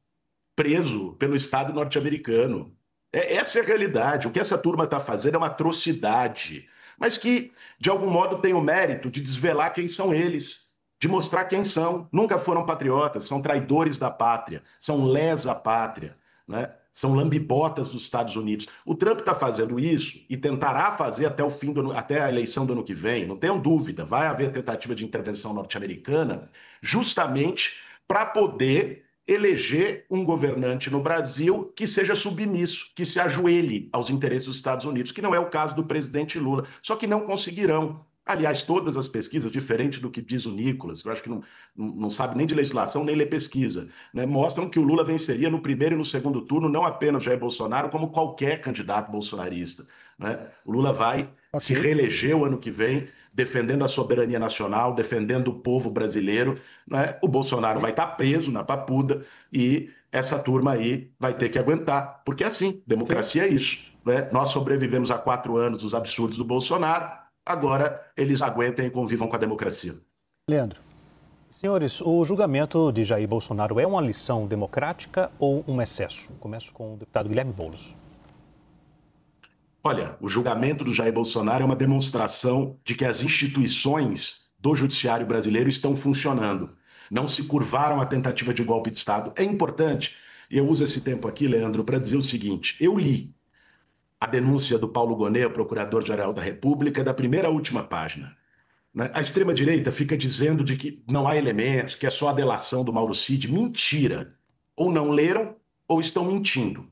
L: preso pelo Estado norte-americano. Essa é a realidade. O que essa turma está fazendo é uma atrocidade, mas que, de algum modo, tem o mérito de desvelar quem são eles, de mostrar quem são. Nunca foram patriotas, são traidores da pátria, são lesa pátria, né? São lambibotas dos Estados Unidos. O Trump está fazendo isso e tentará fazer até o fim até a eleição do ano que vem. Não tenham dúvida, vai haver tentativa de intervenção norte-americana, justamente para poder eleger um governante no Brasil que seja submisso, que se ajoelhe aos interesses dos Estados Unidos, que não é o caso do presidente Lula. Só que não conseguirão. Aliás, todas as pesquisas, diferente do que diz o Nicolas, que eu acho que não sabe nem de legislação, nem lê pesquisa, né, mostram que o Lula venceria no primeiro e no segundo turno, não apenas Jair Bolsonaro, como qualquer candidato bolsonarista, né? O Lula vai se reeleger o ano que vem, defendendo a soberania nacional, defendendo o povo brasileiro, né? O Bolsonaro vai estar preso na papuda e essa turma aí vai ter que aguentar, porque é assim, democracia é isso, né? Nós sobrevivemos a 4 anos dos absurdos do Bolsonaro, agora eles aguentem e convivam com a democracia.
N: Leandro.
K: Senhores, o julgamento de Jair Bolsonaro é uma lição democrática ou um excesso? Começo com o deputado Guilherme Boulos.
L: Olha, o julgamento do Jair Bolsonaro é uma demonstração de que as instituições do judiciário brasileiro estão funcionando. Não se curvaram à tentativa de golpe de Estado. É importante, e eu uso esse tempo aqui, Leandro, para dizer o seguinte: eu li a denúncia do Paulo Gonet, procurador-geral da República, da primeira à última página. A extrema-direita fica dizendo de que não há elementos, que é só a delação do Mauro Cid. Mentira. Ou não leram ou estão mentindo.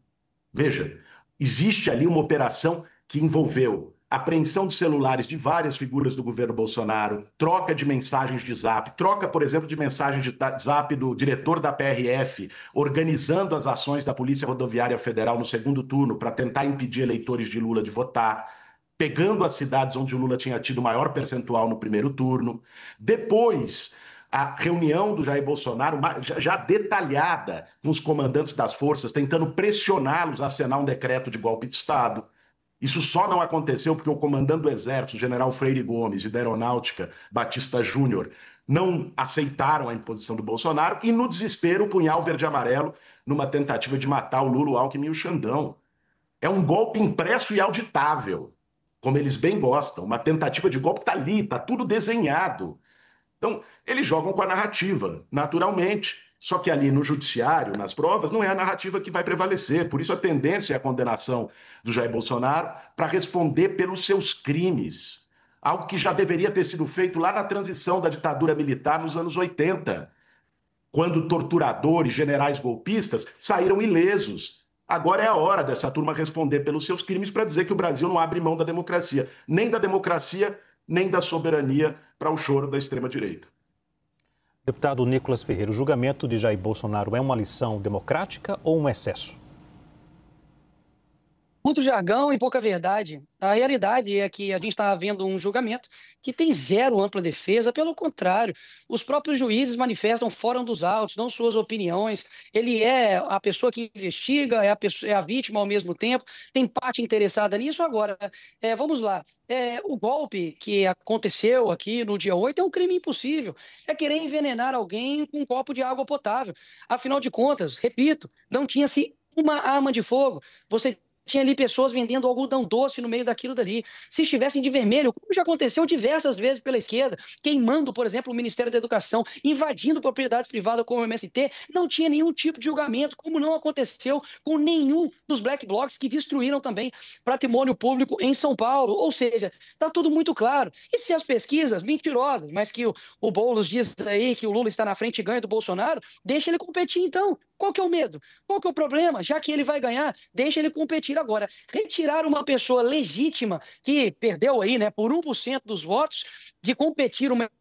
L: Veja, existe ali uma operação que envolveu apreensão de celulares de várias figuras do governo Bolsonaro, troca de mensagens de zap, troca, por exemplo, de mensagens de zap do diretor da PRF, organizando as ações da Polícia Rodoviária Federal no segundo turno para tentar impedir eleitores de Lula de votar, pegando as cidades onde o Lula tinha tido maior percentual no primeiro turno. Depois, a reunião do Jair Bolsonaro, já detalhada, com os comandantes das forças, tentando pressioná-los a assinar um decreto de golpe de Estado. Isso só não aconteceu porque o comandante do Exército, o general Freire Gomes, e da Aeronáutica, Batista Júnior, não aceitaram a imposição do Bolsonaro e, no desespero, o punhal verde e amarelo numa tentativa de matar o Lula, o Alckmin e o Xandão. É um golpe impresso e auditável, como eles bem gostam. Uma tentativa de golpe está ali, está tudo desenhado. Então, eles jogam com a narrativa, naturalmente. Só que ali no judiciário, nas provas, não é a narrativa que vai prevalecer. Por isso a tendência é a condenação do Jair Bolsonaro para responder pelos seus crimes. Algo que já deveria ter sido feito lá na transição da ditadura militar nos anos 80, quando torturadores, generais golpistas saíram ilesos. Agora é a hora dessa turma responder pelos seus crimes para dizer que o Brasil não abre mão da democracia. Nem da democracia, nem da soberania para o choro da extrema-direita.
K: Deputado Nicolas Ferreira, o julgamento de Jair Bolsonaro é uma lição democrática ou um excesso?
J: Muito jargão e pouca verdade. A realidade é que a gente está vendo um julgamento que tem zero ampla defesa, pelo contrário, os próprios juízes manifestam fora dos autos, dão suas opiniões, ele é a pessoa que investiga, é a vítima ao mesmo tempo, tem parte interessada nisso. Agora, vamos lá, o golpe que aconteceu aqui no dia 8 é um crime impossível, é querer envenenar alguém com um copo de água potável. Afinal de contas, repito, não tinha-se uma arma de fogo, você tinha ali pessoas vendendo algodão doce no meio daquilo dali. Se estivessem de vermelho, como já aconteceu diversas vezes pela esquerda, queimando, por exemplo, o Ministério da Educação, invadindo propriedades privadas como o MST, não tinha nenhum tipo de julgamento, como não aconteceu com nenhum dos black blocs que destruíram também patrimônio público em São Paulo. Ou seja, está tudo muito claro. E se as pesquisas mentirosas, mas que o Boulos diz aí que o Lula está na frente e ganha do Bolsonaro, deixa ele competir então. Qual que é o medo? Qual que é o problema? Já que ele vai ganhar, deixa ele competir agora. Retirar uma pessoa legítima que perdeu aí, né, por 1% dos votos, de competir uma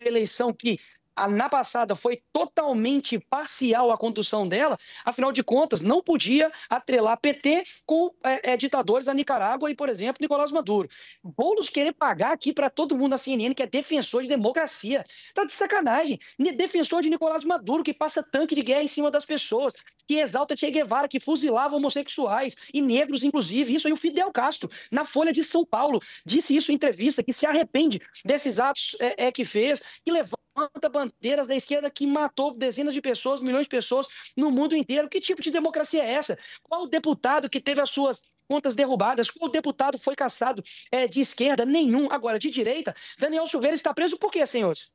J: eleição que na passada foi totalmente parcial a condução dela, afinal de contas, não podia atrelar PT com ditadores da Nicarágua e, por exemplo, Nicolás Maduro. Boulos querer pagar aqui para todo mundo na CNN que é defensor de democracia. Tá de sacanagem. Defensor de Nicolás Maduro, que passa tanque de guerra em cima das pessoas, que exalta Che Guevara, que fuzilava homossexuais e negros, inclusive. Isso aí o Fidel Castro, na Folha de São Paulo, disse isso em entrevista, que se arrepende desses atos que fez, que levanta bandeiras da esquerda, que matou dezenas de pessoas, milhões de pessoas no mundo inteiro. Que tipo de democracia é essa? Qual deputado que teve as suas contas derrubadas? Qual deputado foi cassado de esquerda? Nenhum. Agora, de direita, Daniel Silveira está preso por quê, senhores?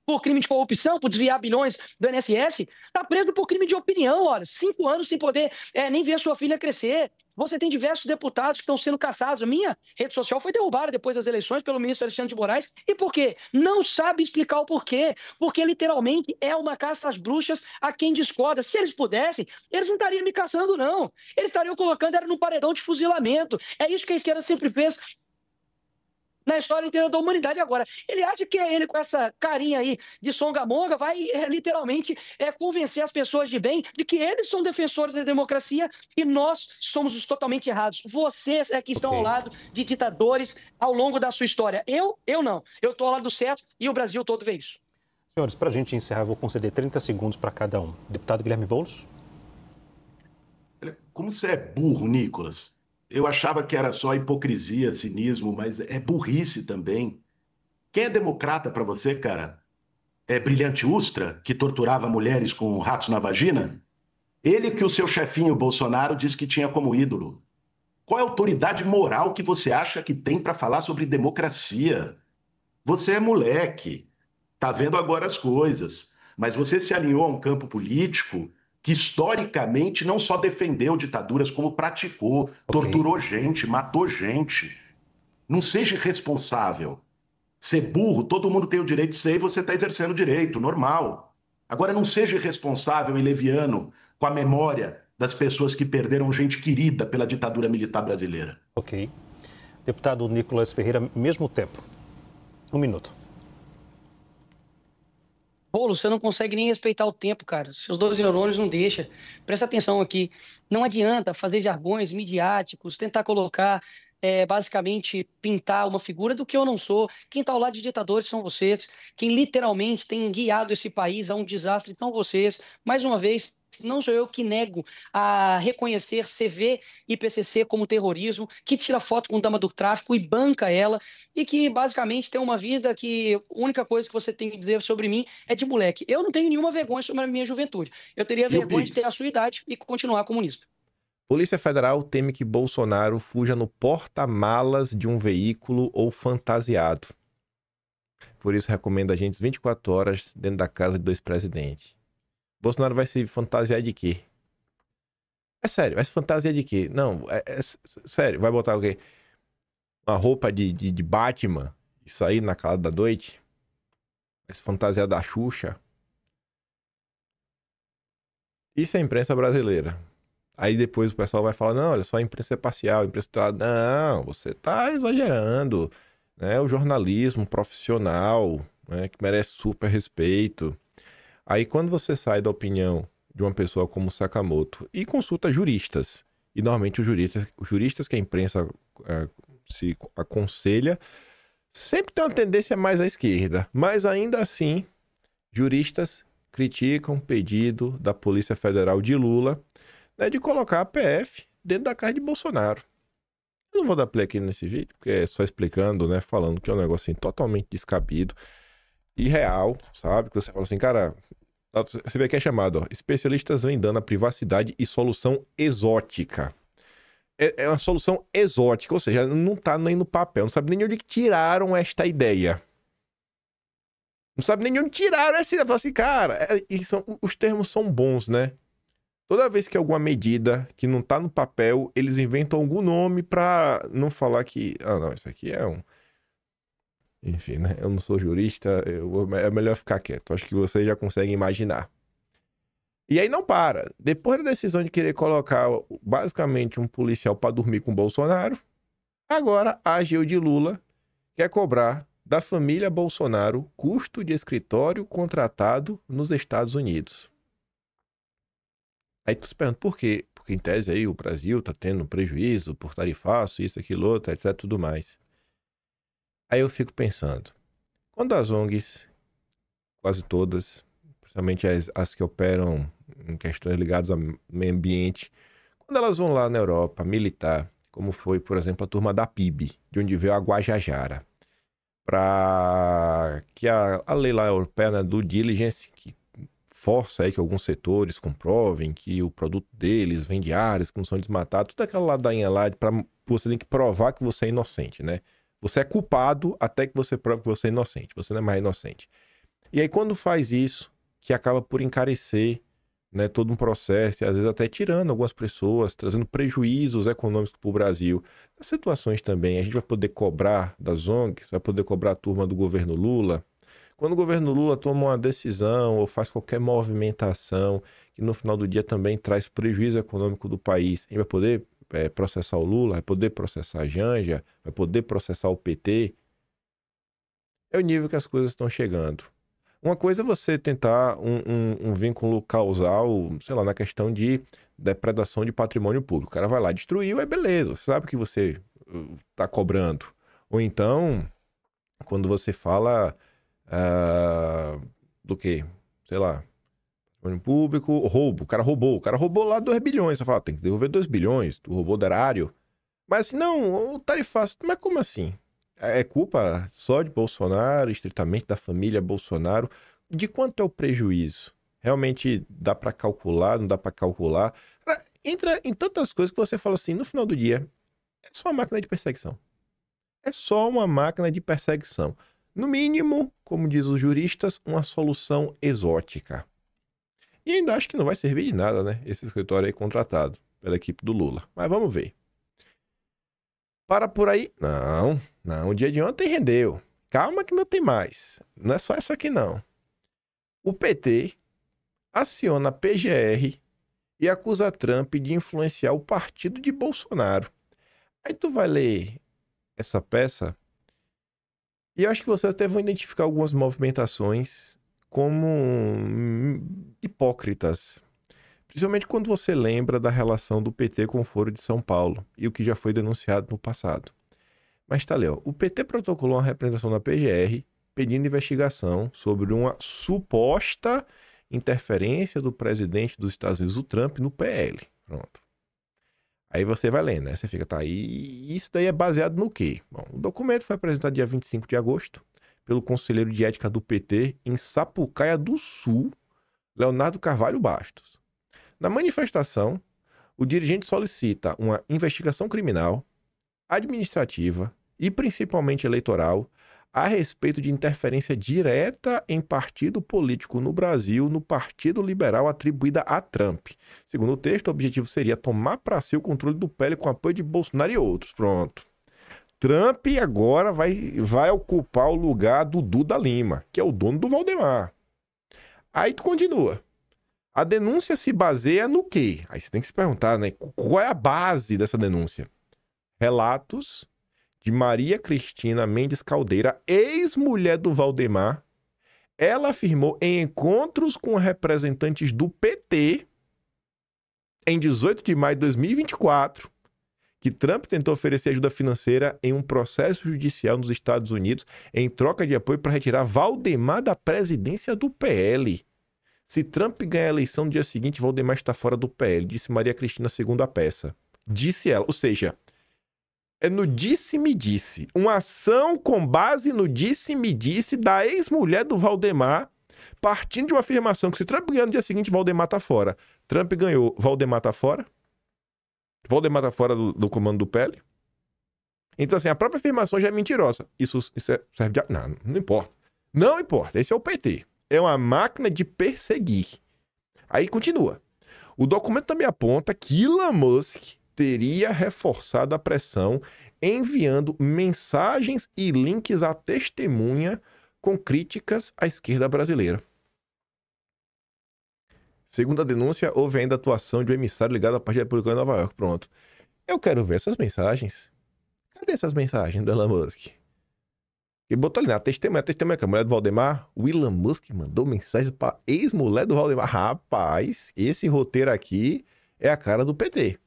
J: Por crime de corrupção, por desviar bilhões do INSS? Está preso por crime de opinião, olha. 5 anos sem poder nem ver a sua filha crescer. Você tem diversos deputados que estão sendo caçados. A minha rede social foi derrubada depois das eleições pelo ministro Alexandre de Moraes. E por quê? Não sabe explicar o porquê. Porque literalmente é uma caça às bruxas a quem discorda. Se eles pudessem, eles não estariam me caçando, não. Eles estariam colocando num paredão de fuzilamento. É isso que a esquerda sempre fez na história inteira da humanidade. Agora, ele acha que ele, com essa carinha aí de songamonga, vai literalmente convencer as pessoas de bem de que eles são defensores da democracia e nós somos os totalmente errados. Vocês é que estão ao lado de ditadores ao longo da sua história. Eu não. Eu estou ao lado do certo e o Brasil todo vê isso.
K: Senhores, para a gente encerrar, eu vou conceder 30 segundos para cada um. Deputado Guilherme Boulos.
L: Como você é burro, Nicolas. Eu achava que era só hipocrisia, cinismo, mas é burrice também. Quem é democrata para você, cara? É Brilhante Ustra, que torturava mulheres com ratos na vagina? Ele que o seu chefinho Bolsonaro disse que tinha como ídolo. Qual é a autoridade moral que você acha que tem para falar sobre democracia? Você é moleque, tá vendo agora as coisas, mas você se alinhou a um campo político que historicamente não só defendeu ditaduras, como praticou, torturou gente, matou gente. Não seja irresponsável. Ser burro, todo mundo tem o direito de ser e você está exercendo o direito, normal. Agora não seja irresponsável e leviano com a memória das pessoas que perderam gente querida pela ditadura militar brasileira.
K: Ok. Deputado Nicolas Ferreira, mesmo tempo. 1 minuto.
J: Boulos, você não consegue nem respeitar o tempo, cara. Seus 12 neurônios não deixam. Presta atenção aqui. Não adianta fazer jargões midiáticos, tentar colocar, basicamente, pintar uma figura do que eu não sou. Quem está ao lado de ditadores são vocês. Quem literalmente tem guiado esse país a um desastre são vocês. Mais uma vez, não sou eu que nego a reconhecer CV e PCC como terrorismo, que tira foto com dama do tráfico e banca ela, e que basicamente tem uma vida que a única coisa que você tem que dizer sobre mim é de moleque. Eu não tenho nenhuma vergonha sobre a minha juventude. Eu teria vergonha de ter a sua idade e continuar comunista.
O: Polícia Federal teme que Bolsonaro fuja no porta-malas de um veículo ou fantasiado. Por isso recomenda agentes 24 horas dentro da casa de 2 presidentes. Bolsonaro vai se fantasiar de quê? É sério, vai se fantasiar de quê? Não, sério, vai botar o quê? Uma roupa de Batman e sair na calada da noite? Vai se fantasiar da Xuxa? Isso é a imprensa brasileira. Aí depois o pessoal vai falar, não, olha só, a imprensa é parcial, a imprensa tá... Não, você tá exagerando, né? O jornalismo profissional, né, que merece super respeito. Aí quando você sai da opinião de uma pessoa como Sakamoto e consulta juristas, e normalmente os juristas que a imprensa se aconselha, sempre tem uma tendência mais à esquerda, mas ainda assim, juristas criticam o pedido da Polícia Federal de Lula, né, de colocar a PF dentro da casa de Bolsonaro. Eu não vou dar play aqui nesse vídeo, porque é só explicando, né, falando que é um negócio assim, totalmente descabido, irreal, sabe? Que você fala assim, cara, você vê que é chamado, ó, especialistas vêm dando a privacidade e solução exótica. É uma solução exótica, ou seja, não tá nem no papel, não sabe nem de onde tiraram esta ideia. Não sabe nem de onde tiraram essa ideia. Fala assim, cara, os termos são bons, né? Toda vez que alguma medida que não tá no papel, eles inventam algum nome pra não falar que, não, isso aqui é um... Enfim, né? Eu não sou jurista, é melhor ficar quieto. Acho que vocês já conseguem imaginar. E aí não para. Depois da decisão de querer colocar basicamente um policial para dormir com o Bolsonaro, agora a AGU de Lula quer cobrar da família Bolsonaro, custo de escritório contratado nos Estados Unidos. Aí tu se pergunta por quê? Porque em tese aí o Brasil tá tendo prejuízo por tarifaço, isso, aquilo, outro, etc, tudo mais. Aí eu fico pensando, quando as ONGs, quase todas, principalmente as que operam em questões ligadas ao meio ambiente, quando elas vão lá na Europa militar, como foi, por exemplo, a turma da PIB, de onde veio a Guajajara, para que a lei lá europeia, né, do diligence, que força aí que alguns setores comprovem que o produto deles vem de áreas que não são desmatadas, toda aquela ladainha lá, você tem que provar que você é inocente, né? Você é culpado até que você prove que você é inocente, você não é mais inocente. E aí quando faz isso, que acaba por encarecer, né, todo um processo, e às vezes até tirando algumas pessoas, trazendo prejuízos econômicos para o Brasil. Nas situações também, a gente vai poder cobrar das ONGs, vai poder cobrar a turma do governo Lula. Quando o governo Lula toma uma decisão ou faz qualquer movimentação que no final do dia também traz prejuízo econômico do país, a gente vai poder processar o Lula, vai poder processar a Janja, vai poder processar o PT. É o nível que as coisas estão chegando. Uma coisa é você tentar um vínculo causal, sei lá, na questão de depredação de patrimônio público. O cara vai lá, destruiu, é beleza, você sabe que você está cobrando. Ou então, quando você fala do quê? Sei lá, patrimônio público, roubo, o cara roubou lá 2 bilhões, você fala, tem que devolver 2 bilhões, tu roubou do erário. Mas assim, não, o tarifaço, mas como assim? É culpa só de Bolsonaro, estritamente da família Bolsonaro? De quanto é o prejuízo? Realmente dá para calcular, não dá para calcular? Entra em tantas coisas que você fala assim, no final do dia, é só uma máquina de perseguição. É só uma máquina de perseguição. No mínimo, como diz os juristas, uma solução exótica. E ainda acho que não vai servir de nada, né? Esse escritório aí contratado pela equipe do Lula. Mas vamos ver. Para por aí? Não, o dia de ontem rendeu. Calma que não tem mais. Não é só essa aqui não. O PT aciona a PGR e acusa Trump de influenciar o partido de Bolsonaro. Aí tu vai ler essa peça e eu acho que vocês até vão identificar algumas movimentações como hipócritas. Principalmente quando você lembra da relação do PT com o Foro de São Paulo e o que já foi denunciado no passado. Mas tá ali, ó. O PT protocolou uma representação na PGR pedindo investigação sobre uma suposta interferência do presidente dos Estados Unidos, o Trump, no PL. Pronto. Aí você vai lendo, né? Você fica, tá, e isso daí é baseado no quê? Bom, o documento foi apresentado dia 25 de agosto pelo conselheiro de ética do PT em Sapucaia do Sul, Leonardo Carvalho Bastos. Na manifestação, o dirigente solicita uma investigação criminal, administrativa e principalmente eleitoral a respeito de interferência direta em partido político no Brasil, no Partido Liberal atribuída a Trump. Segundo o texto, o objetivo seria tomar para si o controle do PL com apoio de Bolsonaro e outros. Pronto. Trump agora vai ocupar o lugar do Duda Lima, que é o dono do Valdemar. Aí tu continua. A denúncia se baseia no quê? Aí você tem que se perguntar, né? Qual é a base dessa denúncia? Relatos de Maria Cristina Mendes Caldeira, ex-mulher do Valdemar. Ela afirmou em encontros com representantes do PT, em 18 de maio de 2024, que Trump tentou oferecer ajuda financeira em um processo judicial nos Estados Unidos em troca de apoio para retirar Valdemar da presidência do PL. Se Trump ganhar a eleição no dia seguinte, Valdemar está fora do PL, disse Maria Cristina segundo a peça. Disse ela, ou seja, é no disse-me-disse. Uma ação com base no disse-me-disse da ex-mulher do Valdemar, partindo de uma afirmação que se Trump ganhar no dia seguinte, Valdemar está fora. Trump ganhou, Valdemar está fora? Valdemar está fora do comando do PL? Então, assim, a própria afirmação já é mentirosa. Isso serve de... Não importa. Não importa. Esse é o PT. É uma máquina de perseguir. Aí continua. O documento também aponta que Elon Musk teria reforçado a pressão enviando mensagens e links à testemunha com críticas à esquerda brasileira. Segundo a denúncia, houve ainda atuação de um emissário ligado à Partido Republicano de Nova York. Pronto. Eu quero ver essas mensagens. Cadê essas mensagens do Elon Musk? E botou ali, né? A testemunha, que é a mulher do Valdemar. O Elon Musk mandou mensagem pra ex-mulher do Valdemar. Rapaz, esse roteiro aqui é a cara do PT.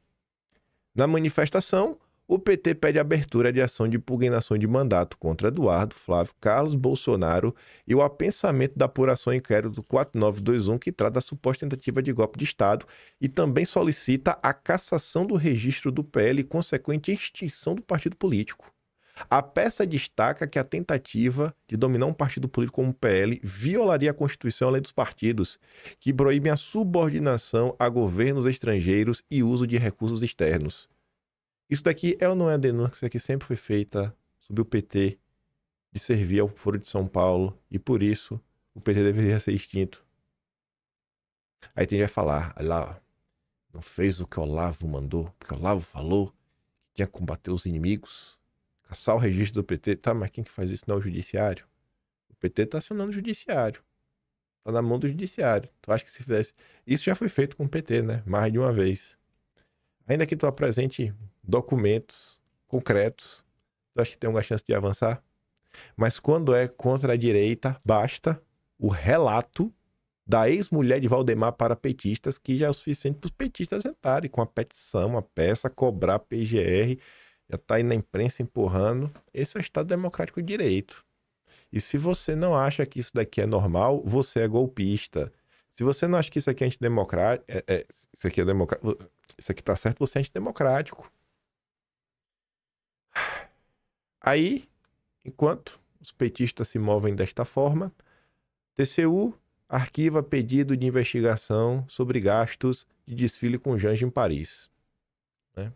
O: Na manifestação, o PT pede abertura de ação de impugnação de mandato contra Eduardo, Flávio, Carlos Bolsonaro e o apensamento da apuração inquérito 4921, que trata da suposta tentativa de golpe de Estado, e também solicita a cassação do registro do PL e consequente extinção do partido político. A peça destaca que a tentativa de dominar um partido político como o PL violaria a Constituição e a lei dos partidos, que proíbem a subordinação a governos estrangeiros e uso de recursos externos. Isso daqui é ou não é a denúncia que sempre foi feita sobre o PT de servir ao Foro de São Paulo e por isso o PT deveria ser extinto? Aí tem gente que vai falar, olha lá, não fez o que o Olavo mandou, porque o Olavo falou que tinha que combater os inimigos, caçar o registro do PT. Tá, mas quem que faz isso não é o judiciário? O PT tá acionando o judiciário. Tá na mão do judiciário. Tu acha que se fizesse... Isso já foi feito com o PT, né? Mais de uma vez. Ainda que tu apresente documentos concretos, tu acha que tem alguma chance de avançar? Mas quando é contra a direita, basta o relato da ex-mulher de Valdemar para petistas, que já é o suficiente para os petistas entrarem com a petição, a peça, cobrar PGR, já está aí na imprensa empurrando. Esse é o Estado Democrático de Direito. E se você não acha que isso daqui é normal, você é golpista. Se você não acha que isso aqui é antidemocrático, isso aqui é democrático, isso aqui tá certo, você é antidemocrático. Aí, enquanto os petistas se movem desta forma, TCU arquiva pedido de investigação sobre gastos de desfile com Janja em Paris. Né?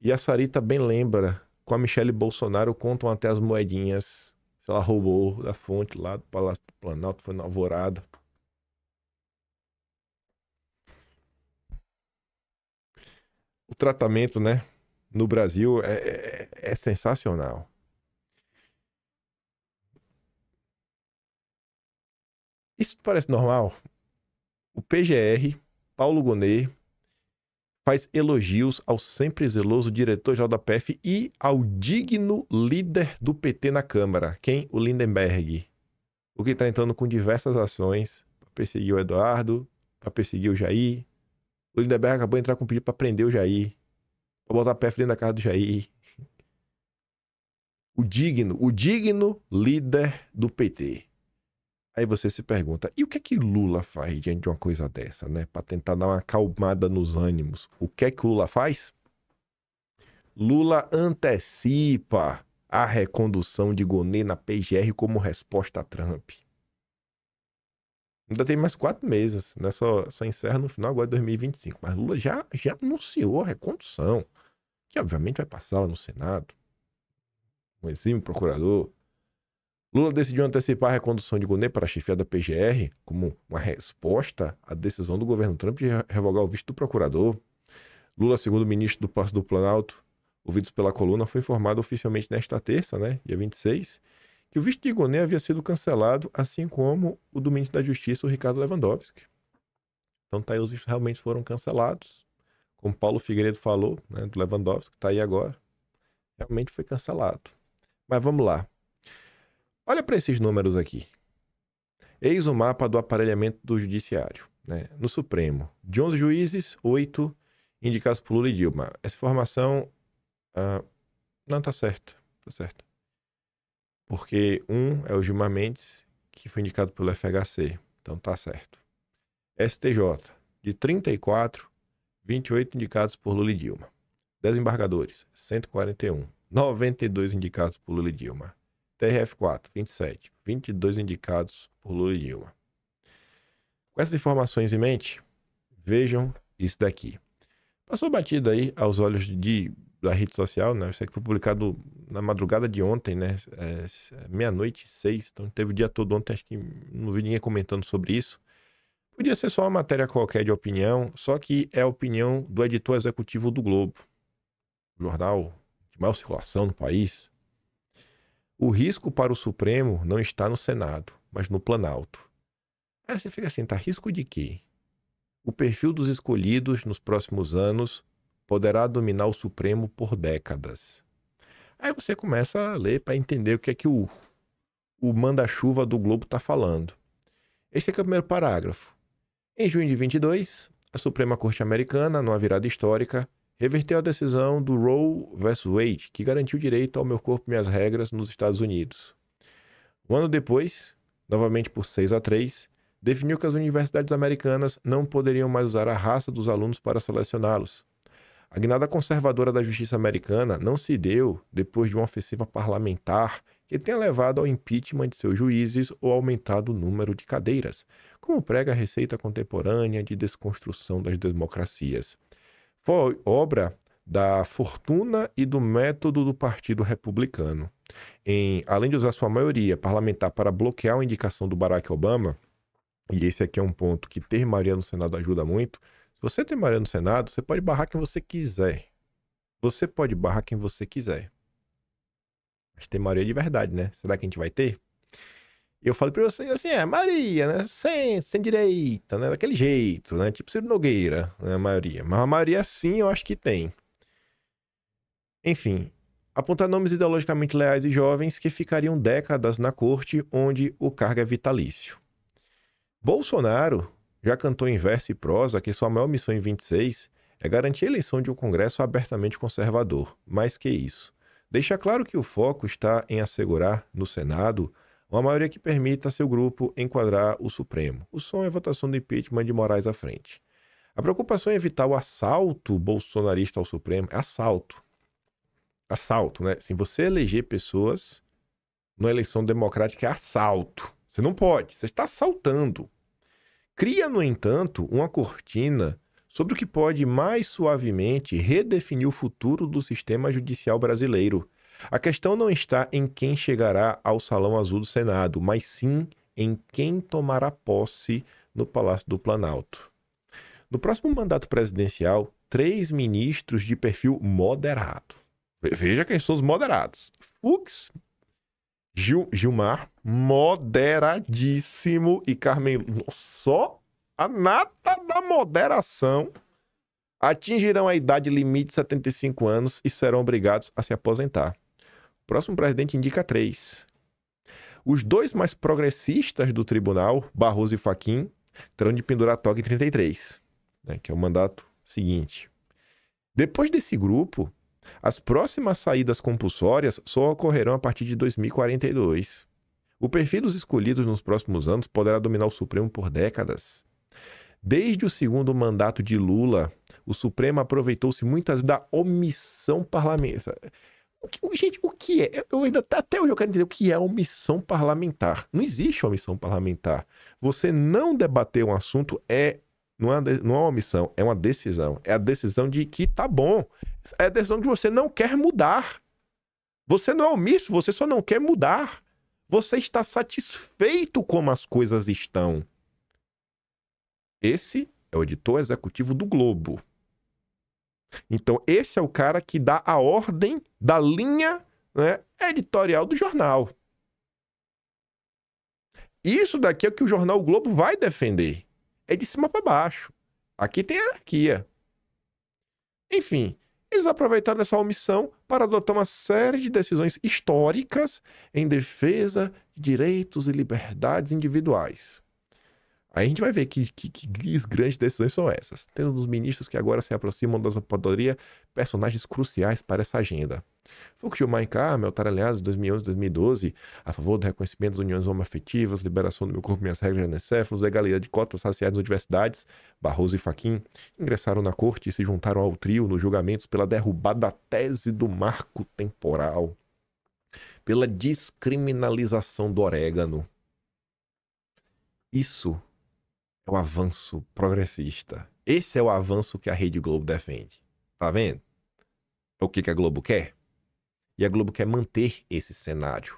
O: E a Sarita bem lembra, com a Michele Bolsonaro, contam até as moedinhas, se ela roubou da fonte lá do Palácio do Planalto, foi na Alvorada. O tratamento, né, no Brasil é sensacional. Isso parece normal? O PGR, Paulo Gonet, faz elogios ao sempre zeloso diretor-geral da PF e ao digno líder do PT na Câmara. Quem? O Lindenberg. O que está entrando com diversas ações para perseguir o Eduardo, para perseguir o Jair. O Lindenberg acabou de entrar com um pedido para prender o Jair, para botar a PF dentro da casa do Jair. O digno líder do PT. Aí você se pergunta, e o que é que Lula faz diante de uma coisa dessa, né? Para tentar dar uma acalmada nos ânimos. O que é que o Lula faz? Lula antecipa a recondução de Gonet na PGR como resposta a Trump. Ainda tem mais 4 meses, né? Só encerra no final agora de 2025. Mas Lula já anunciou a recondução, que obviamente vai passar lá no Senado. Um exímio procurador. Lula decidiu antecipar a recondução de Gonet para a chefia da PGR como uma resposta à decisão do governo Trump de revogar o visto do procurador. Lula, segundo o ministro do Palácio do Planalto, ouvidos pela coluna, foi informado oficialmente nesta terça, né, dia 26, que o visto de Gonet havia sido cancelado, assim como o do ministro da Justiça, o Ricardo Lewandowski. Então tá aí, os vistos realmente foram cancelados. Como Paulo Figueiredo falou, né, do Lewandowski, tá aí agora. Realmente foi cancelado. Mas vamos lá. Olha para esses números aqui. Eis o mapa do aparelhamento do judiciário. Né? No Supremo, de 11 juízes, 8 indicados por Lula e Dilma. Essa informação não está certa. Tá certo. Porque um é o Gilmar Mendes, que foi indicado pelo FHC. Então tá certo. STJ, de 34, 28 indicados por Lula e Dilma. Desembargadores, 141. 92 indicados por Lula e Dilma. TRF4, 27. 22 indicados por Lula e Dilma. Com essas informações em mente, vejam isso daqui. Passou batido aí aos olhos da rede social, né? Isso aqui foi publicado na madrugada de ontem, né? 00:06, então teve o dia todo ontem, acho que não vi ninguém comentando sobre isso. Podia ser só uma matéria qualquer de opinião, só que é a opinião do editor executivo do Globo, jornal de maior circulação no país. O risco para o Supremo não está no Senado, mas no Planalto. Aí você fica assim, tá risco de quê? O perfil dos escolhidos nos próximos anos poderá dominar o Supremo por décadas. Aí você começa a ler para entender o que é que o manda-chuva do Globo está falando. Esse aqui é o primeiro parágrafo. Em junho de 22, a Suprema Corte Americana, numa virada histórica, reverteu a decisão do Roe vs. Wade, que garantiu o direito ao meu corpo e minhas regras nos Estados Unidos. Um ano depois, novamente por 6-3, definiu que as universidades americanas não poderiam mais usar a raça dos alunos para selecioná-los. A guinada conservadora da justiça americana não se deu depois de uma ofensiva parlamentar que tenha levado ao impeachment de seus juízes ou aumentado o número de cadeiras, como prega a receita contemporânea de desconstrução das democracias. Foi obra da fortuna e do método do Partido Republicano. Além de usar sua maioria parlamentar para bloquear a indicação do Barack Obama, e esse aqui é um ponto que ter maioria no Senado ajuda muito, se você tem maioria no Senado, você pode barrar quem você quiser. Você pode barrar quem você quiser. Mas tem maioria de verdade, né? Será que a gente vai ter? Eu falo pra vocês assim, maioria, né? Sem direita, né? Daquele jeito, né? Tipo Ciro Nogueira, né? A maioria. Mas a maioria sim, eu acho que tem. Enfim, apontar nomes ideologicamente leais e jovens que ficariam décadas na corte onde o cargo é vitalício. Bolsonaro já cantou em verso e prosa que sua maior missão em 26 é garantir a eleição de um Congresso abertamente conservador. Mais que isso, deixa claro que o foco está em assegurar, no Senado, uma maioria que permita a seu grupo enquadrar o Supremo. O som é a votação do impeachment de Moraes à frente. A preocupação é evitar o assalto bolsonarista ao Supremo. É assalto. Assalto, né? Se você eleger pessoas numa eleição democrática, é assalto. Você não pode, você está assaltando. Cria, no entanto, uma cortina sobre o que pode mais suavemente redefinir o futuro do sistema judicial brasileiro. A questão não está em quem chegará ao Salão Azul do Senado, mas sim em quem tomará posse no Palácio do Planalto. No próximo mandato presidencial, 3 ministros de perfil moderado. Veja quem são os moderados. Fux, Gilmar, moderadíssimo, e Carmen, só a nata da moderação, atingirão a idade limite de 75 anos e serão obrigados a se aposentar. O próximo presidente indica 3. Os 2 mais progressistas do tribunal, Barroso e Fachin, terão de pendurar toga em 33, né, que é o mandato seguinte. Depois desse grupo, as próximas saídas compulsórias só ocorrerão a partir de 2042. O perfil dos escolhidos nos próximos anos poderá dominar o Supremo por décadas. Desde o segundo mandato de Lula, o Supremo aproveitou-se muitas da omissão parlamentar. Gente, o que é? Até hoje eu quero entender o que é omissão parlamentar. Não existe omissão parlamentar. Você não debater um assunto não é uma omissão, é uma decisão. É a decisão de que tá bom. É a decisão de você não quer mudar. Você não é omisso, você só não quer mudar. Você está satisfeito como as coisas estão. Esse é o editor executivo do Globo. Então, esse é o cara que dá a ordem da linha, né, editorial do jornal. Isso daqui é o que o jornal o Globo vai defender. É de cima para baixo. Aqui tem hierarquia. Enfim, eles aproveitaram essa omissão para adotar uma série de decisões históricas em defesa de direitos e liberdades individuais. Aí a gente vai ver que grandes decisões são essas. Tendo os ministros que agora se aproximam da aposentadoria, personagens cruciais para essa agenda. Fux, Gilmar e Carmen altaram aliados em 2011 e 2012 a favor do reconhecimento das uniões homoafetivas, liberação do meu corpo e minhas regras anencéfalos, legalidade de cotas raciais nas universidades. Barroso e Fachin ingressaram na corte e se juntaram ao trio nos julgamentos pela derrubada da tese do marco temporal, pela descriminalização do orégano. Isso é o avanço progressista. Esse é o avanço que a Rede Globo defende. Tá vendo? É o que a Globo quer? E a Globo quer manter esse cenário.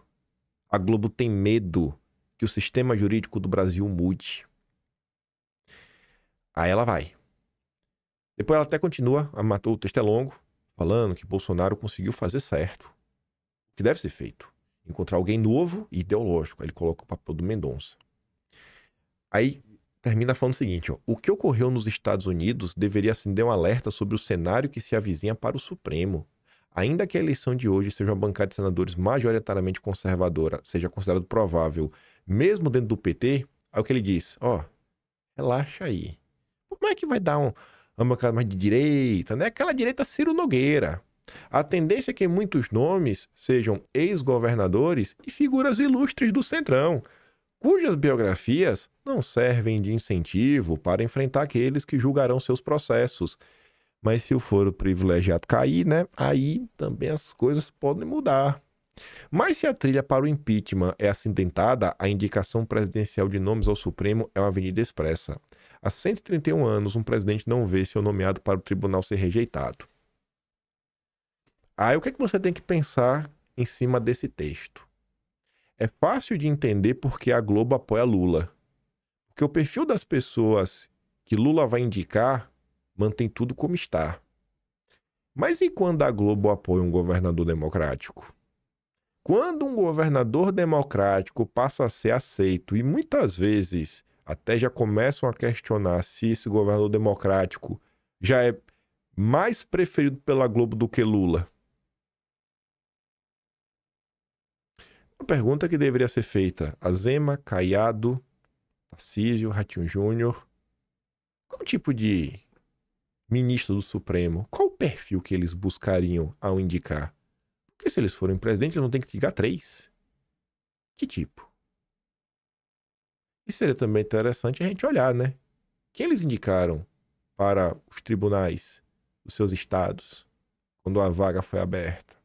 O: A Globo tem medo que o sistema jurídico do Brasil mude. Aí ela vai. Depois ela até continua, o texto é longo, falando que Bolsonaro conseguiu fazer certo. O que deve ser feito? Encontrar alguém novo e ideológico. Aí ele coloca o papel do Mendonça. Aí termina falando o seguinte, ó, o que ocorreu nos Estados Unidos deveria acender um alerta sobre o cenário que se avizinha para o Supremo. ainda que a eleição de hoje seja uma bancada de senadores majoritariamente conservadora, seja considerado provável, mesmo dentro do PT, é o que ele diz, relaxa aí. Como é que vai dar uma bancada mais de direita, né? Aquela direita Ciro Nogueira. A tendência é que muitos nomes sejam ex-governadores e figuras ilustres do Centrão, cujas biografias não servem de incentivo para enfrentar aqueles que julgarão seus processos. Mas se o foro privilegiado cair, né? Aí também as coisas podem mudar. Mas se a trilha para o impeachment é acidentada, a indicação presidencial de nomes ao Supremo é uma avenida expressa. Há 131 anos, um presidente não vê seu nomeado para o tribunal ser rejeitado. Aí o que é que você tem que pensar em cima desse texto? É fácil de entender porque a Globo apoia Lula. Porque o perfil das pessoas que Lula vai indicar mantém tudo como está. Mas e quando a Globo apoia um governador democrático? Quando um governador democrático passa a ser aceito e muitas vezes até já começam a questionar se esse governador democrático já é mais preferido pela Globo do que Lula. Uma pergunta que deveria ser feita a Zema, Caiado, Tarcísio, Ratinho Júnior. Qual tipo de ministro do Supremo? Qual o perfil que eles buscariam ao indicar? Porque se eles forem presidente, eles não tem que indicar 3. Que tipo? E seria também interessante a gente olhar, né? Quem eles indicaram para os tribunais dos seus estados quando a vaga foi aberta?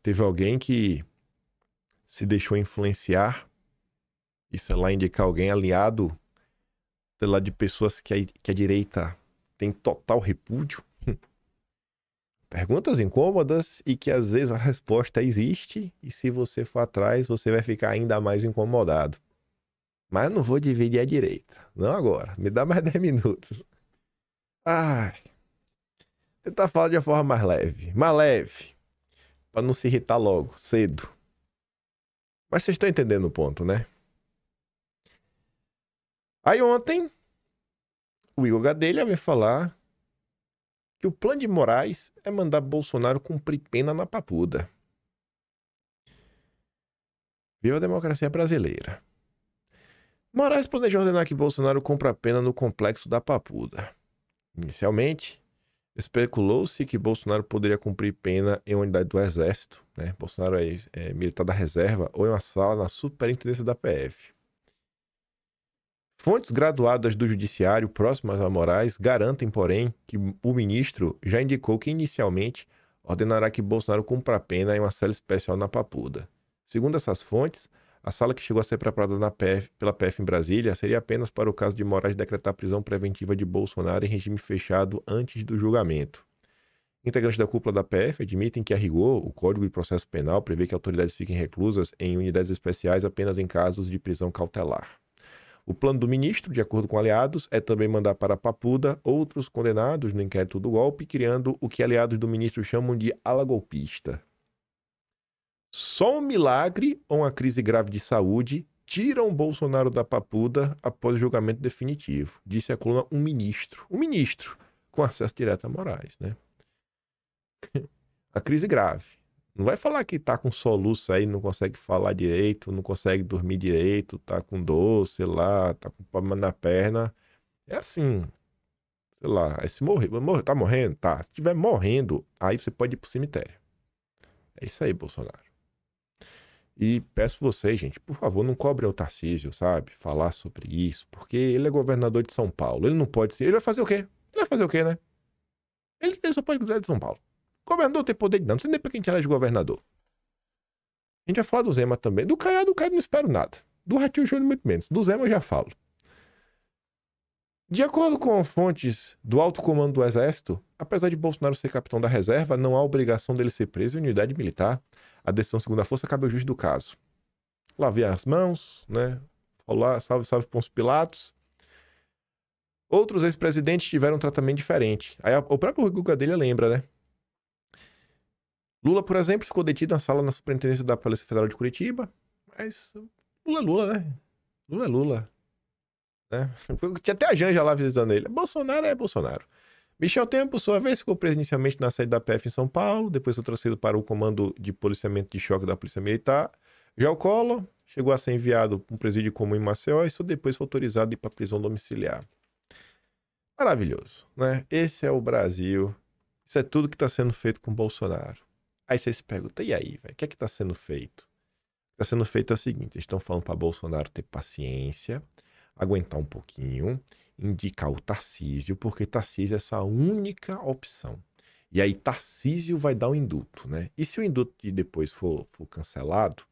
O: Teve alguém que se deixou influenciar e, sei lá, indicar alguém aliado, sei lá, de pessoas que a direita tem total repúdio? Perguntas incômodas e que às vezes a resposta existe e se você for atrás você vai ficar ainda mais incomodado. Mas eu não vou dividir a direita. Não agora. Me dá mais 10 minutos. Tentar falar de uma forma mais leve. Mais leve. Para não se irritar logo, cedo. Mas vocês estão entendendo o ponto, né? Aí ontem, o Igor Gadelha veio falar que o plano de Moraes é mandar Bolsonaro cumprir pena na Papuda. Viva a democracia brasileira. Moraes planejou ordenar que Bolsonaro cumpra pena no complexo da Papuda. Inicialmente, especulou-se que Bolsonaro poderia cumprir pena em uma unidade do Exército, né? Bolsonaro é militar da reserva ou em uma sala na superintendência da PF. Fontes graduadas do judiciário próximas a Moraes garantem, porém, que o ministro já indicou que inicialmente ordenará que Bolsonaro cumpra a pena em uma cela especial na Papuda. Segundo essas fontes, a sala que chegou a ser preparada pela PF em Brasília seria apenas para o caso de Moraes decretar prisão preventiva de Bolsonaro em regime fechado antes do julgamento. Integrantes da cúpula da PF admitem que, a rigor, o Código de Processo Penal prevê que autoridades fiquem reclusas em unidades especiais apenas em casos de prisão cautelar. O plano do ministro, de acordo com aliados, é também mandar para a Papuda outros condenados no inquérito do golpe, criando o que aliados do ministro chamam de ala golpista. Só um milagre ou uma crise grave de saúde tiram Bolsonaro da Papuda após o julgamento definitivo, disse a coluna um ministro com acesso direto a Moraes, né? A crise grave. Não vai falar que tá com soluço aí, não consegue falar direito, não consegue dormir direito, tá com dor, sei lá, tá com problema na perna. É assim, sei lá, aí se morrer, tá morrendo? Tá. Se estiver morrendo, aí você pode ir pro cemitério. É isso aí, Bolsonaro. E peço vocês, gente, por favor, não cobrem o Tarcísio, sabe? Falar sobre isso, porque ele é governador de São Paulo. Ele não pode ser. Ele vai fazer o quê? Ele vai fazer o quê, né? Ele só pode cuidar de São Paulo. Governador tem poder de não. Não sei nem pra quem elege governador. A gente vai falar do Zema também. Do Caiado não espero nada. Do Ratinho Júnior, muito menos. Do Zema eu já falo. De acordo com fontes do alto comando do Exército, apesar de Bolsonaro ser capitão da reserva, não há obrigação dele ser preso em unidade militar. A decisão segundo a força cabe ao juiz do caso. Lavei as mãos, né? Olá, salve, salve Pôncio Pilatos. Outros ex-presidentes tiveram um tratamento diferente. Aí o próprio Igor Gadelha lembra, né? Lula, por exemplo, ficou detido na sala na superintendência da Polícia Federal de Curitiba. Mas Lula é Lula, né? Lula é Lula. Né? Tinha até a Janja lá visitando ele. Bolsonaro é Bolsonaro. Michel Temer, por sua vez, ficou preso inicialmente na sede da PF em São Paulo, depois foi transferido para o Comando de Policiamento de Choque da Polícia Militar. Já o Collor chegou a ser enviado para um presídio comum em Maceió e só depois foi autorizado a ir para a prisão domiciliar. Maravilhoso, né? Esse é o Brasil. Isso é tudo que está sendo feito com o Bolsonaro. Aí você se pergunta, e aí, velho? O que é que está sendo feito? O que está sendo feito é o seguinte, eles estão falando para Bolsonaro ter paciência, aguentar um pouquinho, indicar o Tarcísio, porque Tarcísio é essa única opção. E aí Tarcísio vai dar o indulto, né? E se o indulto depois for cancelado,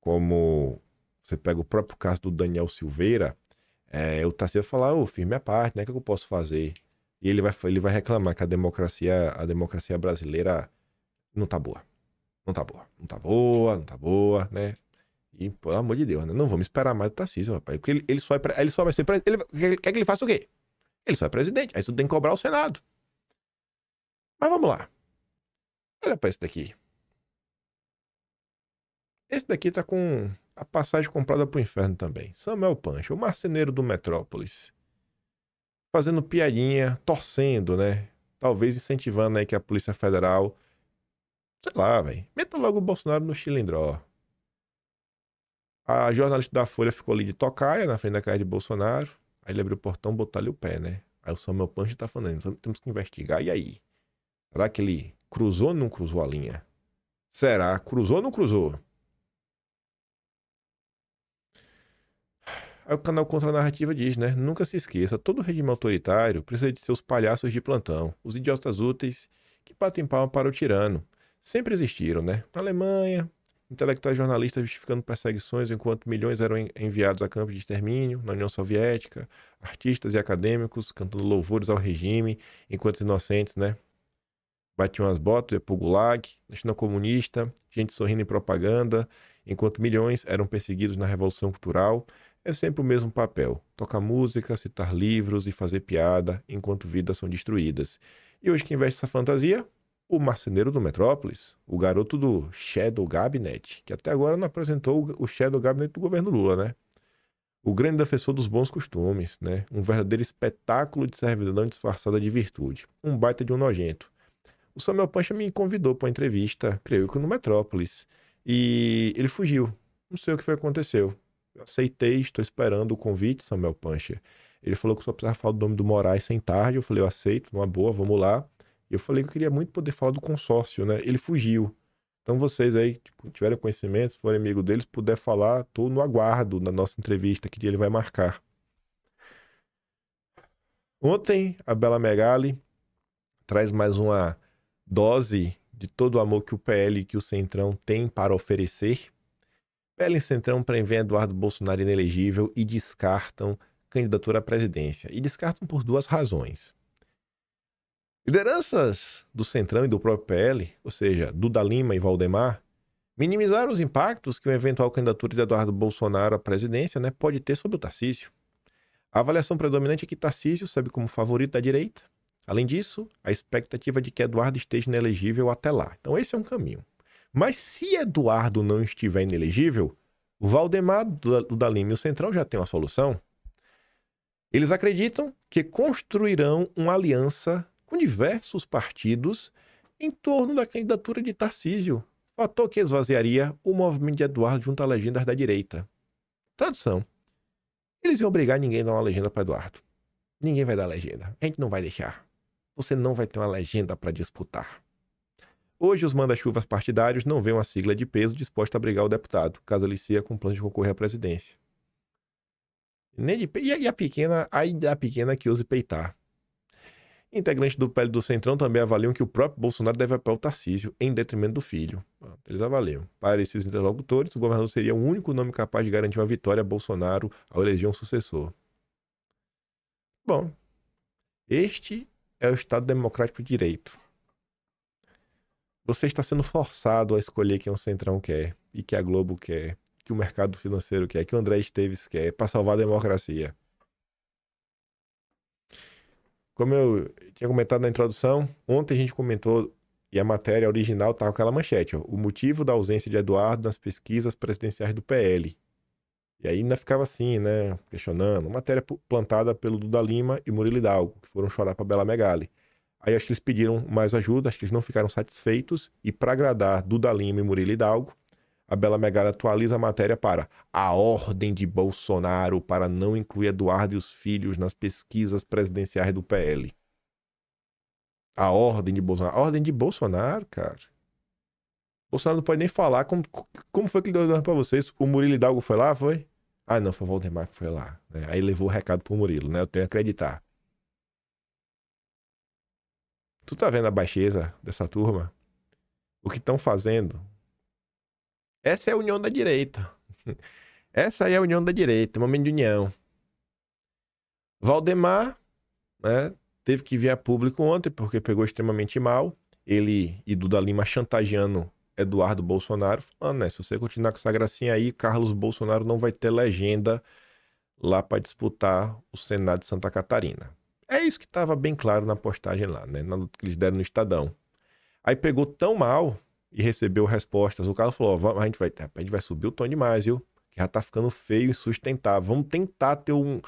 O: como você pega o próprio caso do Daniel Silveira, o Tarcísio vai falar, firme a parte, né? O que eu posso fazer? E ele vai reclamar que a democracia brasileira não tá boa. Não tá boa, né? E, pelo amor de Deus, né? Não vamos esperar mais do Tarcísio, rapaz. Porque ele só vai ser presidente. Quer que ele faça o quê? Ele só é presidente. Aí você tem que cobrar o Senado. Mas vamos lá. Olha pra esse daqui. Esse daqui tá com a passagem comprada pro inferno também. Samuel Pancha, o marceneiro do Metrópolis. Fazendo piadinha, torcendo, né? Talvez incentivando aí que a Polícia Federal... Sei lá, velho. Meta logo o Bolsonaro no chilindró. A jornalista da Folha ficou ali de tocaia na frente da casa de Bolsonaro. Aí ele abriu o portão, botou ali o pé, né? Aí o Samuel Pancha tá falando, temos que investigar. E aí? Será que ele cruzou ou não cruzou a linha? Será? Cruzou ou não cruzou? Aí o canal Contra a Narrativa diz, né? Nunca se esqueça, todo regime autoritário precisa de seus palhaços de plantão. Os idiotas úteis que batem palma para o tirano. Sempre existiram, né? Na Alemanha... Intelectuais jornalistas justificando perseguições enquanto milhões eram enviados a campos de extermínio, na União Soviética, artistas e acadêmicos cantando louvores ao regime, enquanto os inocentes, né, batiam as botas, ia pro gulag, na China comunista, gente sorrindo em propaganda, enquanto milhões eram perseguidos na Revolução Cultural. É sempre o mesmo papel, tocar música, citar livros e fazer piada, enquanto vidas são destruídas. E hoje quem veste essa fantasia? O marceneiro do Metrópolis, o garoto do Shadow Cabinet, que até agora não apresentou o Shadow Cabinet do governo Lula, né? O grande defensor dos bons costumes, né? Um verdadeiro espetáculo de servidão disfarçada de virtude. Um baita de um nojento. O Samuel Pancha me convidou para uma entrevista, creio que no Metrópolis, e ele fugiu. Não sei o que foi que aconteceu. Eu aceitei, estou esperando o convite, Samuel Pancha. Ele falou que só precisava falar do nome do Moraes sem tarde. Eu falei, eu aceito, numa boa, vamos lá. E eu falei que eu queria muito poder falar do consórcio, né? Ele fugiu. Então vocês aí, que tiverem conhecimento, se forem amigo deles, puder falar, tô no aguardo na nossa entrevista, que dia ele vai marcar. Ontem, a Bela Megali traz mais uma dose de todo o amor que o PL e que o Centrão tem para oferecer. PL e Centrão prevêem Eduardo Bolsonaro inelegível e descartam candidatura à presidência. E descartam por duas razões. Lideranças do Centrão e do próprio PL, ou seja, Duda Lima e Valdemar, minimizaram os impactos que uma eventual candidatura de Eduardo Bolsonaro à presidência, né, pode ter sobre o Tarcísio. A avaliação predominante é que Tarcísio sobe como favorito da direita. Além disso, a expectativa de que Eduardo esteja inelegível até lá. Então esse é um caminho. Mas se Eduardo não estiver inelegível, o Valdemar, Duda Lima e o Centrão já tem uma solução. Eles acreditam que construirão uma aliança com diversos partidos em torno da candidatura de Tarcísio, fator que esvaziaria o movimento de Eduardo junto a legendas da direita. Tradução. Eles iam obrigar ninguém a dar uma legenda para Eduardo. Ninguém vai dar legenda. A gente não vai deixar. Você não vai ter uma legenda para disputar. Hoje, os manda-chuvas partidários não veem uma sigla de peso disposta a abrigar o deputado, caso ele seja com plano de concorrer à presidência. E a pequena que ouse peitar. Integrantes do PL do Centrão também avaliam que o próprio Bolsonaro deve apoiar o Tarcísio em detrimento do filho. Eles avaliam. Para esses interlocutores, o governador seria o único nome capaz de garantir uma vitória a Bolsonaro ao eleger um sucessor. Bom, este é o Estado Democrático de Direito. Você está sendo forçado a escolher quem o Centrão quer, e que a Globo quer, que o mercado financeiro quer, que o André Esteves quer, para salvar a democracia. Como eu tinha comentado na introdução, ontem a gente comentou, e a matéria original estava com aquela manchete, ó, o motivo da ausência de Eduardo nas pesquisas presidenciais do PL. E aí ainda ficava assim, né, questionando, matéria plantada pelo Duda Lima e Murilo Hidalgo, que foram chorar para Bela Megali. Aí acho que eles pediram mais ajuda, acho que eles não ficaram satisfeitos, e para agradar Duda Lima e Murilo Hidalgo, a Bela Megali atualiza a matéria para a ordem de Bolsonaro para não incluir Eduardo e os filhos nas pesquisas presidenciais do PL. A ordem de Bolsonaro. A ordem de Bolsonaro, cara. Bolsonaro não pode nem falar. Como foi que ele deu para vocês? O Murilo Hidalgo foi lá, foi? Ah, não, foi o Valdemar que foi lá. Né? Aí levou o recado pro Murilo, né? Eu tenho que acreditar. Tu tá vendo a baixeza dessa turma? O que estão fazendo? Essa é a união da direita. Essa aí é a união da direita, momento de união. Valdemar, né, teve que vir a público ontem porque pegou extremamente mal. Ele e Duda Lima chantageando Eduardo Bolsonaro, falando, né, se você continuar com essa gracinha aí, Carlos Bolsonaro não vai ter legenda lá para disputar o Senado de Santa Catarina. É isso que estava bem claro na postagem lá, né, na luta que eles deram no Estadão. Aí pegou tão mal e recebeu respostas. O Carlos falou, ó, a gente vai subir o tom demais, viu? Que já tá ficando feio e insustentável. Vamos tentar ter um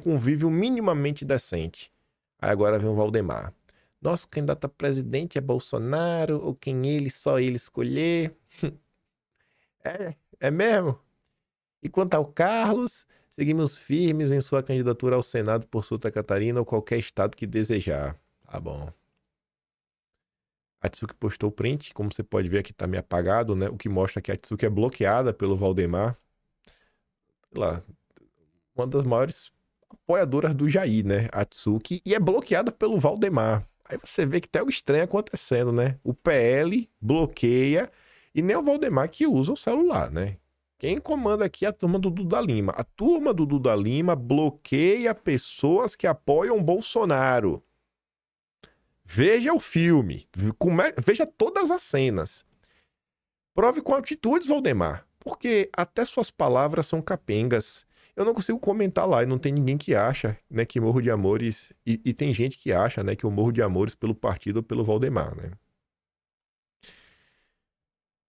O: convívio minimamente decente. Aí agora vem o Valdemar. Nosso candidato a presidente é Bolsonaro, ou só ele escolher. É mesmo? E quanto ao Carlos, seguimos firmes em sua candidatura ao Senado por Santa Catarina ou qualquer estado que desejar. Tá bom. A Atsuki postou o print, como você pode ver aqui tá meio apagado, né? O que mostra que a Atsuki é bloqueada pelo Valdemar. Sei lá, uma das maiores apoiadoras do Jair, né? A Atsuki, e é bloqueada pelo Valdemar. Aí você vê que tem algo estranho acontecendo, né? O PL bloqueia e nem o Valdemar que usa o celular, né? Quem comanda aqui é a turma do Duda Lima. A turma do Duda Lima bloqueia pessoas que apoiam Bolsonaro. Veja o filme, veja todas as cenas. Prove com atitudes, Valdemar, porque até suas palavras são capengas. Eu não consigo comentar lá e não tem ninguém que acha, né, que Morro de Amores... E tem gente que acha, né, que eu morro de amores pelo partido ou pelo Valdemar, né?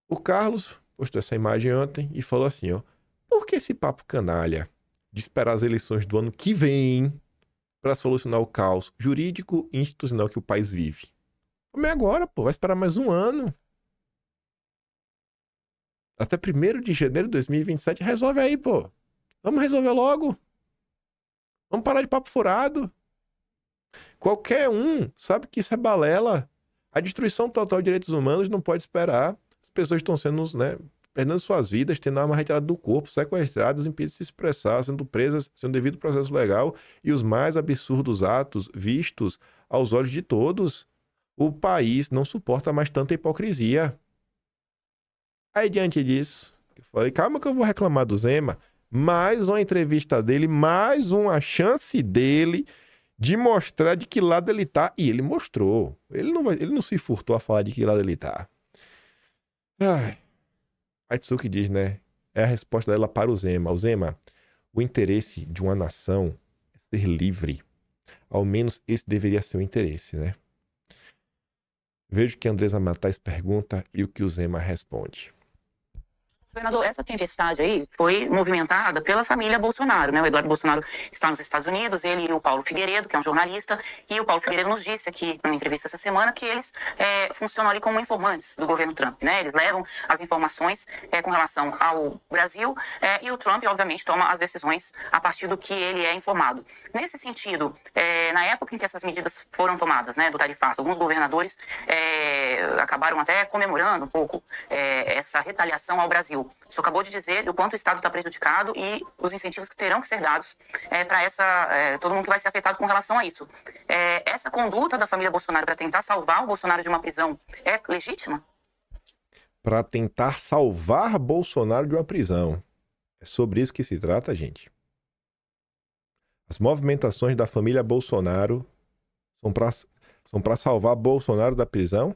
O: O Carlos postou essa imagem ontem e falou assim, ó, por que esse papo canalha de esperar as eleições do ano que vem para solucionar o caos jurídico e institucional que o país vive? Como é agora, pô? Vai esperar mais um ano. Até 1º de janeiro de 2027, resolve aí, pô. Vamos resolver logo. Vamos parar de papo furado. Qualquer um sabe que isso é balela. A destruição total de direitos humanos não pode esperar. As pessoas estão sendo, né, perdendo suas vidas, tendo arma retirada do corpo, sequestradas, impedidas de se expressar, sendo presas sem devido processo legal e os mais absurdos atos vistos aos olhos de todos. O país não suporta mais tanta hipocrisia. Aí, diante disso, eu falei, calma que eu vou reclamar do Zema. Mais uma entrevista dele, mais uma chance dele de mostrar de que lado ele tá. E ele mostrou. Ele não se furtou a falar de que lado ele tá. Ai. A Atsuki diz, né? É a resposta dela para o Zema. O Zema, o interesse de uma nação é ser livre. Ao menos esse deveria ser o interesse, né? Vejo que a Andresa Matais pergunta e o que o Zema responde.
P: Governador, essa tempestade aí foi movimentada pela família Bolsonaro, né? O Eduardo Bolsonaro está nos Estados Unidos, ele e o Paulo Figueiredo, que é um jornalista, e o Paulo Figueiredo nos disse aqui, numa entrevista essa semana, que eles funcionam ali como informantes do governo Trump, né? Eles levam as informações com relação ao Brasil e o Trump, obviamente, toma as decisões a partir do que ele é informado. Nesse sentido, na época em que essas medidas foram tomadas, né, do tarifaço, alguns governadores acabaram até comemorando um pouco essa retaliação ao Brasil. O senhor acabou de dizer o quanto o Estado está prejudicado e os incentivos que terão que ser dados para todo mundo que vai ser afetado com relação a isso. Essa conduta da família Bolsonaro para tentar salvar o Bolsonaro de uma prisão é legítima?
O: Para tentar salvar Bolsonaro de uma prisão. É sobre isso que se trata, gente. As movimentações da família Bolsonaro são para salvar Bolsonaro da prisão?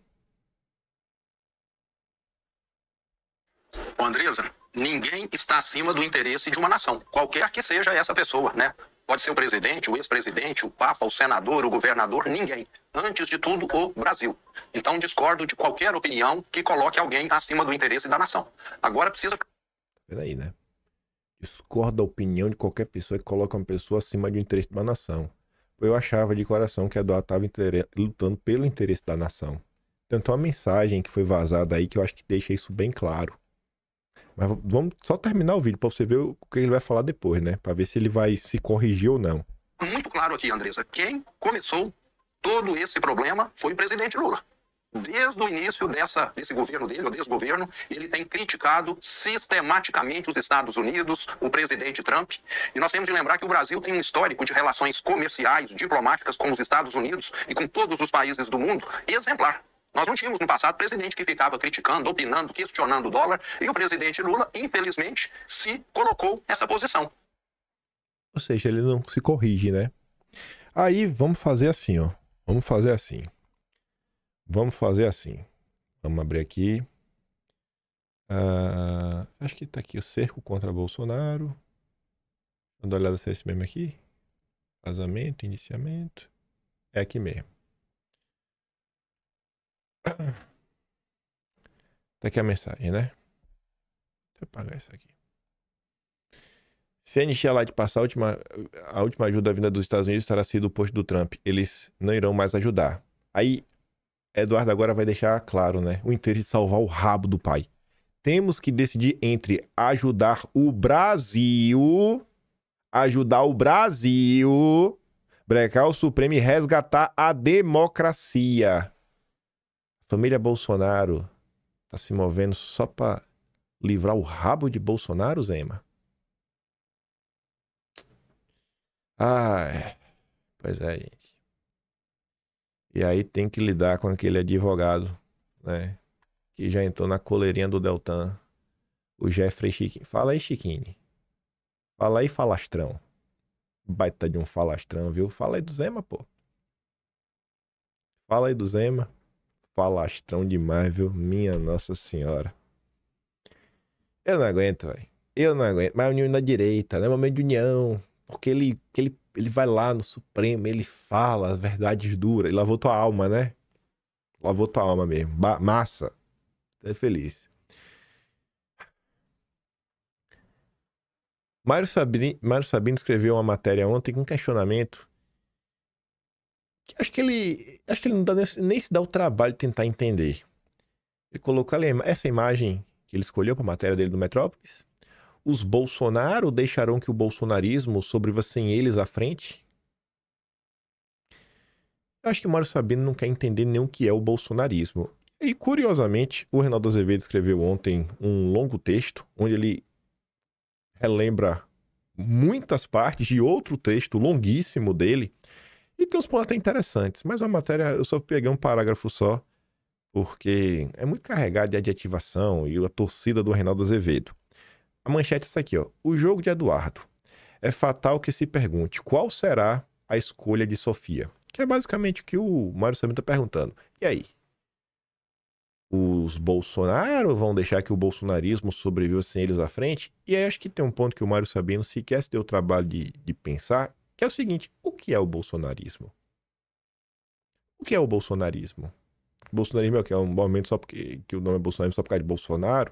Q: Andresa, ninguém está acima do interesse de uma nação, qualquer que seja essa pessoa, né? Pode ser o presidente, o ex-presidente, o papa, o senador, o governador, ninguém. Antes de tudo, o Brasil. Então discordo de qualquer opinião que coloque alguém acima do interesse da nação. Agora precisa...
O: Peraí, né? Discordo da opinião de qualquer pessoa que coloca uma pessoa acima do interesse de uma nação. Eu achava de coração que Eduardo estava lutando pelo interesse da nação. Tanto uma mensagem que foi vazada aí que eu acho que deixa isso bem claro. Mas vamos só terminar o vídeo para você ver o que ele vai falar depois, né? Para ver se ele vai se corrigir ou não.
Q: Muito claro aqui, Andressa, quem começou todo esse problema foi o presidente Lula. Desde o início desse governo dele, ou desgoverno, ele tem criticado sistematicamente os Estados Unidos, o presidente Trump. E nós temos de lembrar que o Brasil tem um histórico de relações comerciais, diplomáticas com os Estados Unidos e com todos os países do mundo exemplar. Nós não tínhamos no passado presidente que ficava criticando, opinando, questionando o dólar, e o presidente Lula, infelizmente, se colocou nessa posição.
O: Ou seja, ele não se corrige, né? Aí, vamos fazer assim, ó. Vamos fazer assim. Vamos abrir aqui. Acho que tá aqui o cerco contra Bolsonaro. Vamos dar uma olhada se é esse mesmo aqui. Vazamento, iniciamento. É aqui mesmo. Tá aqui a mensagem, né? Deixa eu apagar isso aqui. Se a anistia lá de passar a última ajuda vinda dos Estados Unidos terá sido o posto do Trump. Eles não irão mais ajudar. Aí, Eduardo agora vai deixar claro, né? O interesse de salvar o rabo do pai. Temos que decidir entre ajudar o Brasil, brecar o Supremo e resgatar a democracia. A família Bolsonaro tá se movendo só pra livrar o rabo de Bolsonaro, Zema? Pois é, gente. E aí tem que lidar com aquele advogado, né? Que já entrou na coleirinha do Deltan. O Jeffrey Chiquini. Fala aí, Chiquini. Fala aí, falastrão. Baita de um falastrão, viu? Fala aí do Zema, pô. Fala aí do Zema. Falastrão demais, viu? Minha Nossa Senhora. Eu não aguento, velho. Eu não aguento. Mas a união na direita, né? Momento de união. Porque ele vai lá no Supremo, ele fala as verdades duras. Ele lavou tua alma, né? Lavou tua alma mesmo. Massa. Tô feliz. Mário Sabino escreveu uma matéria ontem com um questionamento que acho que ele não dá nem se dá o trabalho de tentar entender. Ele colocou ali essa imagem que ele escolheu para a matéria dele do Metrópolis. Os Bolsonaro deixarão que o bolsonarismo sobreviva sem eles à frente? Eu acho que o Mário Sabino não quer entender nem o que é o bolsonarismo. E, curiosamente, o Reinaldo Azevedo escreveu ontem um longo texto, onde ele relembra muitas partes de outro texto longuíssimo dele, e tem uns pontos até interessantes. Mas a matéria, eu só peguei um parágrafo só, porque é muito carregado de adjetivação e a torcida do Reinaldo Azevedo. A manchete é essa aqui, ó. O jogo de Eduardo. É fatal que se pergunte qual será a escolha de Sofia. Que é basicamente o que o Mário Sabino está perguntando. E aí? Os Bolsonaro vão deixar que o bolsonarismo sobreviva sem eles à frente? E aí acho que tem um ponto que o Mário Sabino sequer se deu o trabalho de pensar, que é o seguinte: o que é o bolsonarismo? O que é o bolsonarismo? O bolsonarismo é o que? É um movimento só porque que o nome é bolsonarismo só por causa de Bolsonaro?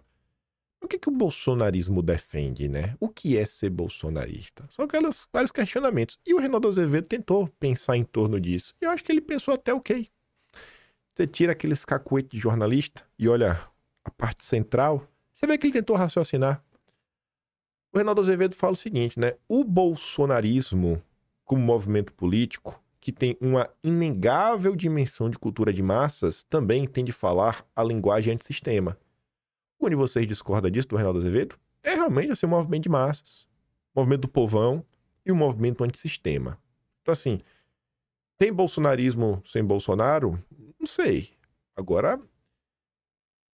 O: O que o bolsonarismo defende, né? O que é ser bolsonarista? São vários questionamentos. E o Reinaldo Azevedo tentou pensar em torno disso. E eu acho que ele pensou até ok. Você tira aqueles cacuetes de jornalista e olha a parte central, você vê que ele tentou raciocinar. O Reinaldo Azevedo fala o seguinte, né? O bolsonarismo, como movimento político, que tem uma inegável dimensão de cultura de massas, também tem de falar a linguagem antissistema. Onde vocês discordam disso, do Reinaldo Azevedo, é realmente assim, um movimento de massas, um movimento do povão e um movimento antissistema. Então, assim, tem bolsonarismo sem Bolsonaro? Não sei. Agora,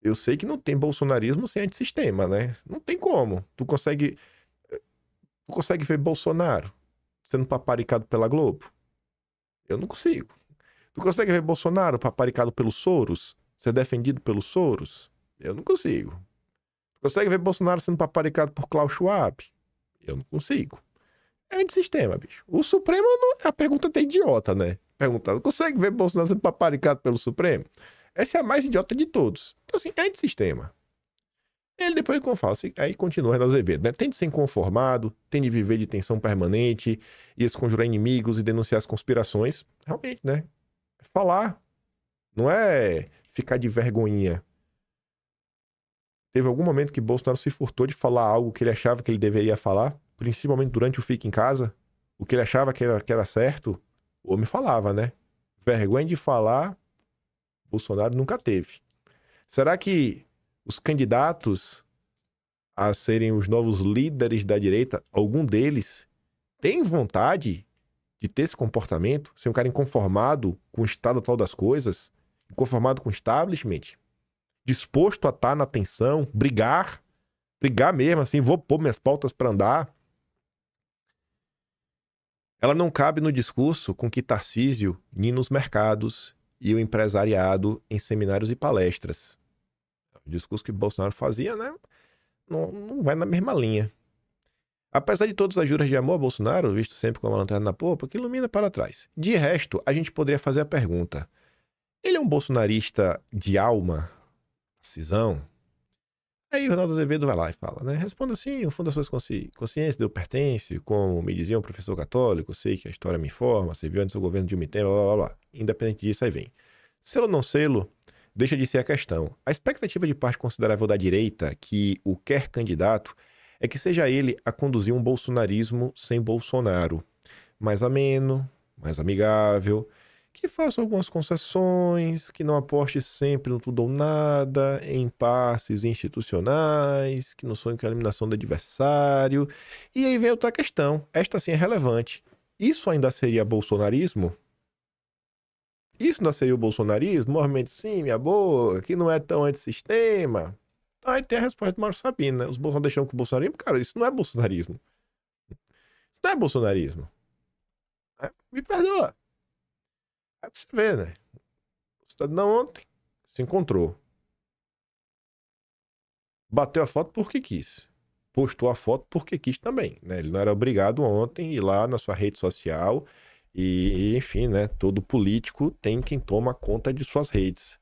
O: eu sei que não tem bolsonarismo sem antissistema, né? Não tem como. Tu consegue ver Bolsonaro sendo paparicado pela Globo? Eu não consigo. Tu consegue ver Bolsonaro paparicado pelo Soros? Ser defendido pelo Soros? Eu não consigo. Tu consegue ver Bolsonaro sendo paparicado por Klaus Schwab? Eu não consigo. É antissistema, bicho. O Supremo não... A pergunta até idiota, né? Perguntar, consegue ver Bolsonaro sendo paparicado pelo Supremo? Essa é a mais idiota de todos. Então, assim, é antissistema. Ele depois, como fala, aí continua Reinaldo Azevedo, né? Tem de ser inconformado, tem de viver de tensão permanente, e conjurar inimigos e denunciar as conspirações. Realmente, né? É falar. Não é ficar de vergonhinha. Teve algum momento que Bolsonaro se furtou de falar algo que ele achava que ele deveria falar, principalmente durante o Fica em Casa, o que ele achava que era certo, o homem falava, né? Vergonha de falar, Bolsonaro nunca teve. Será que os candidatos a serem os novos líderes da direita, algum deles tem vontade de ter esse comportamento, ser um cara inconformado com o estado atual das coisas, inconformado com o establishment, disposto a estar na tensão, brigar mesmo, assim, vou pôr minhas pautas para andar? Ela não cabe no discurso com que Tarcísio ia nos mercados e o empresariado em seminários e palestras. O discurso que Bolsonaro fazia, né, não vai na mesma linha. Apesar de todas as juras de amor a Bolsonaro, visto sempre como uma lanterna na popa, que ilumina para trás. De resto, a gente poderia fazer a pergunta: ele é um bolsonarista de alma, cisão? Aí o Reinaldo Azevedo vai lá e fala, né? Responda assim: o fundo das suas consciências eu pertence, como me dizia um professor católico, sei que a história me informa, você viu antes do governo de um tempo, blá, blá, blá. Independente disso, aí vem. Selo ou não selo, deixa de ser a questão. A expectativa de parte considerável da direita, que o quer candidato, é que seja ele a conduzir um bolsonarismo sem Bolsonaro. Mais ameno, mais amigável, que faça algumas concessões, que não aposte sempre no tudo ou nada, em impasses institucionais, que não sonhe com a eliminação do adversário. E aí vem outra questão, esta sim é relevante. Isso ainda seria bolsonarismo? Isso ainda seria o bolsonarismo? Movimento sim, minha boa, que não é tão antissistema. Aí tem a resposta do Mauro Sabino, né? Os bolsonaristas deixam com o bolsonarismo. Cara, isso não é bolsonarismo. Isso não é bolsonarismo. Me perdoa. Aí você vê, né? O cidadão ontem se encontrou. Bateu a foto porque quis. Postou a foto porque quis também, né? Ele não era obrigado ontem a ir lá na sua rede social e, enfim, né? Todo político tem quem toma conta de suas redes.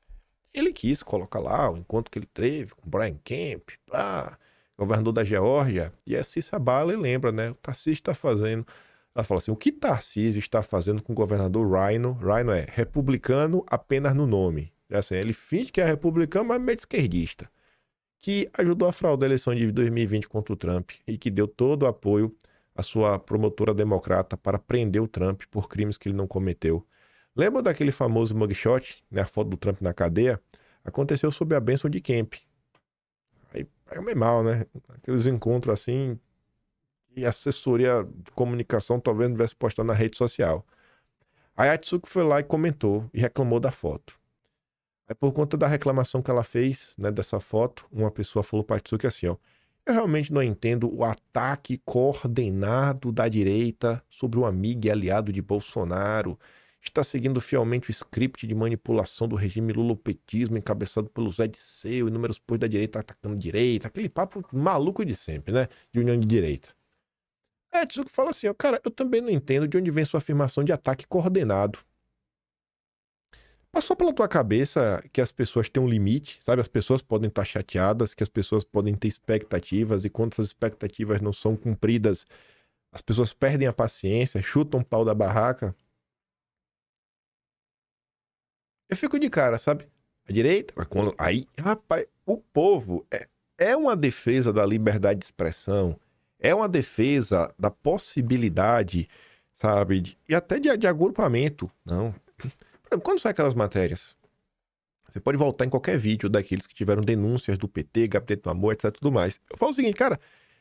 O: Ele quis colocar lá o encontro que ele teve com Brian Kemp, governador da Geórgia, e a Cissa Bala lembra, né? O Tarcísio está fazendo... Ela fala assim, o que Tarcísio está fazendo com o governador Rhino? Rhino é republicano apenas no nome. Assim, ele finge que é republicano, mas meio esquerdista. Que ajudou a fraudar a eleição de 2020 contra o Trump e que deu todo o apoio à sua promotora democrata para prender o Trump por crimes que ele não cometeu. Lembra daquele famoso mugshot, né, a foto do Trump na cadeia? Aconteceu sob a bênção de Kemp. Aí pega meio mal, né? Aqueles encontros assim... E a assessoria de comunicação talvez não tivesse postado na rede social. Aí a Atsuko foi lá e comentou e reclamou da foto. Aí por conta da reclamação que ela fez, né, dessa foto, uma pessoa falou para a Atsuko assim, ó, eu realmente não entendo o ataque coordenado da direita sobre um amigo e aliado de Bolsonaro. Está seguindo fielmente o script de manipulação do regime lulopetismo encabeçado pelo Zé Disseu, inúmeros pois da direita atacando a direita, aquele papo maluco de sempre, né, de união de direita. É, Tsuko fala assim, ó, cara, eu também não entendo de onde vem sua afirmação de ataque coordenado. Passou pela tua cabeça que as pessoas têm um limite, sabe? As pessoas podem estar chateadas, que as pessoas podem ter expectativas, e quando essas expectativas não são cumpridas, as pessoas perdem a paciência, chutam o pau da barraca. Eu fico de cara, sabe? A direita, aí, rapaz, o povo é uma defesa da liberdade de expressão, é uma defesa da possibilidade, sabe, e até de agrupamento, não. Por exemplo, quando saem aquelas matérias, você pode voltar em qualquer vídeo daqueles que tiveram denúncias do PT, Gabinete do Amor, etc, tudo mais. Eu falo o seguinte, cara,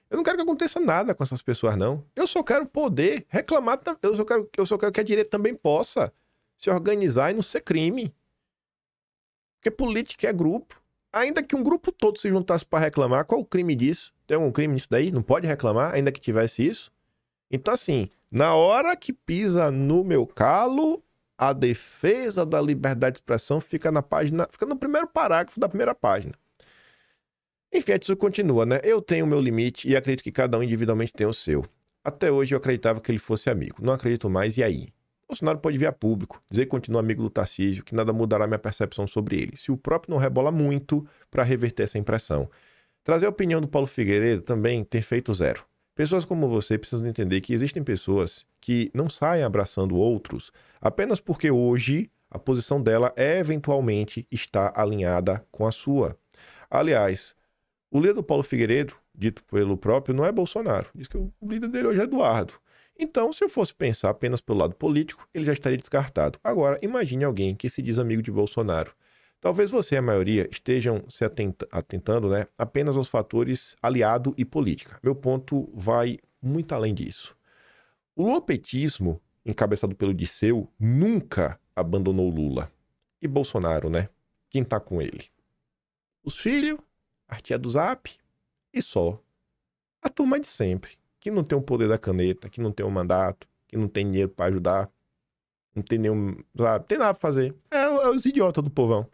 O: eu não quero que aconteça nada com essas pessoas, não. Eu só quero poder reclamar, eu só quero que a direita também possa se organizar e não ser crime. Porque política é grupo. Ainda que um grupo todo se juntasse para reclamar, qual o crime disso? Tem algum crime nisso daí? Não pode reclamar, ainda que tivesse isso? Então, assim, na hora que pisa no meu calo, a defesa da liberdade de expressão fica na página, fica no primeiro parágrafo da primeira página. Enfim, isso continua, né? Eu tenho o meu limite e acredito que cada um individualmente tem o seu. Até hoje eu acreditava que ele fosse amigo. Não acredito mais, e aí? Bolsonaro pode vir a público, dizer que continua amigo do Tarcísio, que nada mudará minha percepção sobre ele, se o próprio não rebola muito para reverter essa impressão. Trazer a opinião do Paulo Figueiredo também tem feito zero. Pessoas como você precisam entender que existem pessoas que não saem abraçando outros apenas porque hoje a posição dela eventualmente está alinhada com a sua. Aliás, o líder do Paulo Figueiredo, dito pelo próprio, não é Bolsonaro. Diz que o líder dele hoje é Eduardo. Então, se eu fosse pensar apenas pelo lado político, ele já estaria descartado. Agora, imagine alguém que se diz amigo de Bolsonaro. Talvez você e a maioria estejam se atentando, né, apenas aos fatores aliado e política. Meu ponto vai muito além disso. O lulopetismo, encabeçado pelo Dirceu, nunca abandonou Lula. E Bolsonaro, né? Quem tá com ele? Os filhos, a tia do Zap e só. A turma de sempre, que não tem o poder da caneta, que não tem o mandato, que não tem dinheiro para ajudar, não tem nenhum, sabe, tem nada pra fazer. É os idiotas do povão.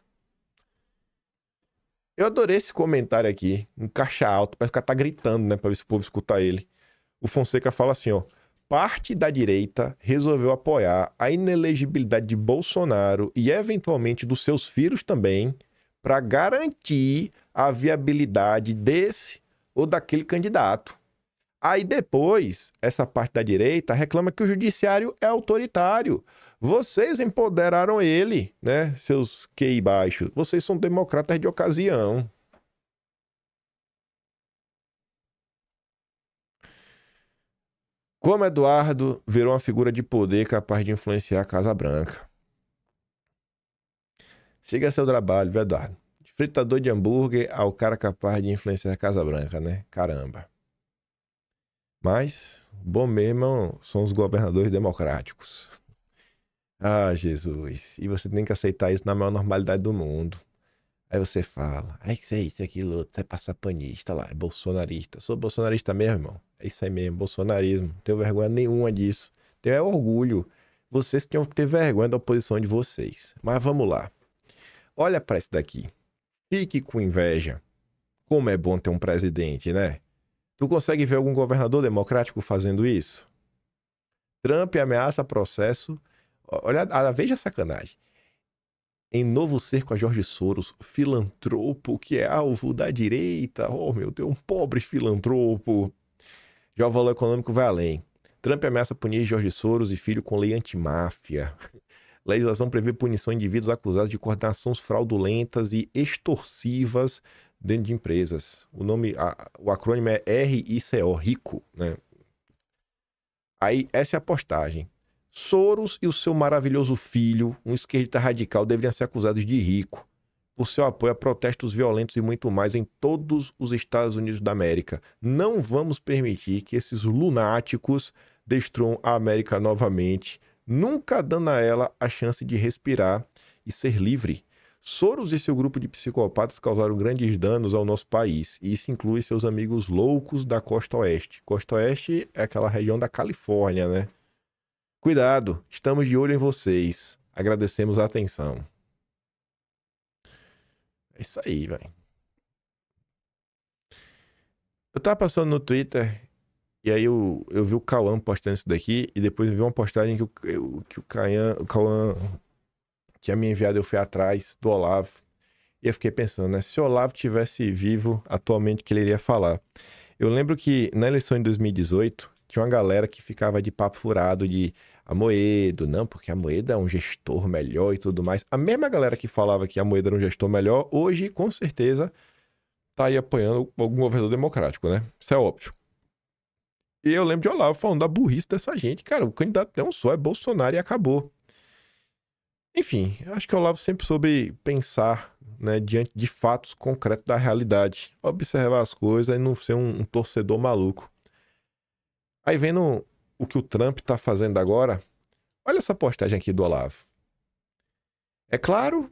O: Eu adorei esse comentário aqui, um caixa alto, parece que o cara tá gritando, né, pra ver se o povo escuta ele. O Fonseca fala assim, ó: parte da direita resolveu apoiar a inelegibilidade de Bolsonaro e eventualmente dos seus filhos também, para garantir a viabilidade desse ou daquele candidato. Aí depois, essa parte da direita reclama que o judiciário é autoritário. Vocês empoderaram ele, né, seus QI baixos. Vocês são democratas de ocasião. Como Eduardo virou uma figura de poder capaz de influenciar a Casa Branca. Siga seu trabalho, viu, Eduardo? De fritador de hambúrguer ao cara capaz de influenciar a Casa Branca, né? Caramba. Mas, bom mesmo são os governadores democráticos. Ah, Jesus. E você tem que aceitar isso na maior normalidade do mundo. Aí você fala, é isso, aquilo, outro, você é passapanista lá, é bolsonarista. Sou bolsonarista mesmo, irmão. É isso aí mesmo, bolsonarismo. Não tenho vergonha nenhuma disso. Tenho orgulho. Vocês tinham que ter vergonha da oposição de vocês. Mas vamos lá. Olha pra isso daqui. Fique com inveja. Como é bom ter um presidente, né? Tu consegue ver algum governador democrático fazendo isso? Trump ameaça processo. Olha, veja a sacanagem. Em novo cerco a Jorge Soros, filantropo que é alvo da direita. Oh, meu Deus, um pobre filantropo. Já o valor econômico vai além. Trump ameaça punir Jorge Soros e filho com lei antimáfia. Legislação prevê punição a indivíduos acusados de coordenações fraudulentas e extorsivas dentro de empresas. O acrônimo é RICO, RICO, né? Aí, essa é a postagem. Soros e o seu maravilhoso filho, um esquerdista radical, deveriam ser acusados de rico por seu apoio a protestos violentos e muito mais em todos os Estados Unidos da América. Não vamos permitir que esses lunáticos destruam a América novamente, nunca dando a ela a chance de respirar e ser livre. Soros e seu grupo de psicopatas causaram grandes danos ao nosso país, e isso inclui seus amigos loucos da Costa Oeste. Costa Oeste é aquela região da Califórnia, né? Cuidado, estamos de olho em vocês. Agradecemos a atenção. É isso aí, velho. Eu tava passando no Twitter e aí eu vi o Cauã postando isso daqui e depois eu vi uma postagem que o Cauã tinha me enviado, eu fui atrás do Olavo. E eu fiquei pensando, né? Se o Olavo tivesse vivo atualmente, o que ele iria falar? Eu lembro que na eleição em 2018, tinha uma galera que ficava de papo furado de Amoedo, não, porque Amoedo é um gestor melhor e tudo mais. A mesma galera que falava que Amoedo era um gestor melhor, hoje, com certeza, tá aí apoiando algum governador democrático, né? Isso é óbvio. E eu lembro de Olavo falando da burrice dessa gente. Cara, o candidato é um só, é Bolsonaro e acabou. Enfim, eu acho que o Olavo sempre soube pensar, né, diante de fatos concretos da realidade. Observar as coisas e não ser um torcedor maluco. Aí vendo o que o Trump tá fazendo agora, olha essa postagem aqui do Olavo. É claro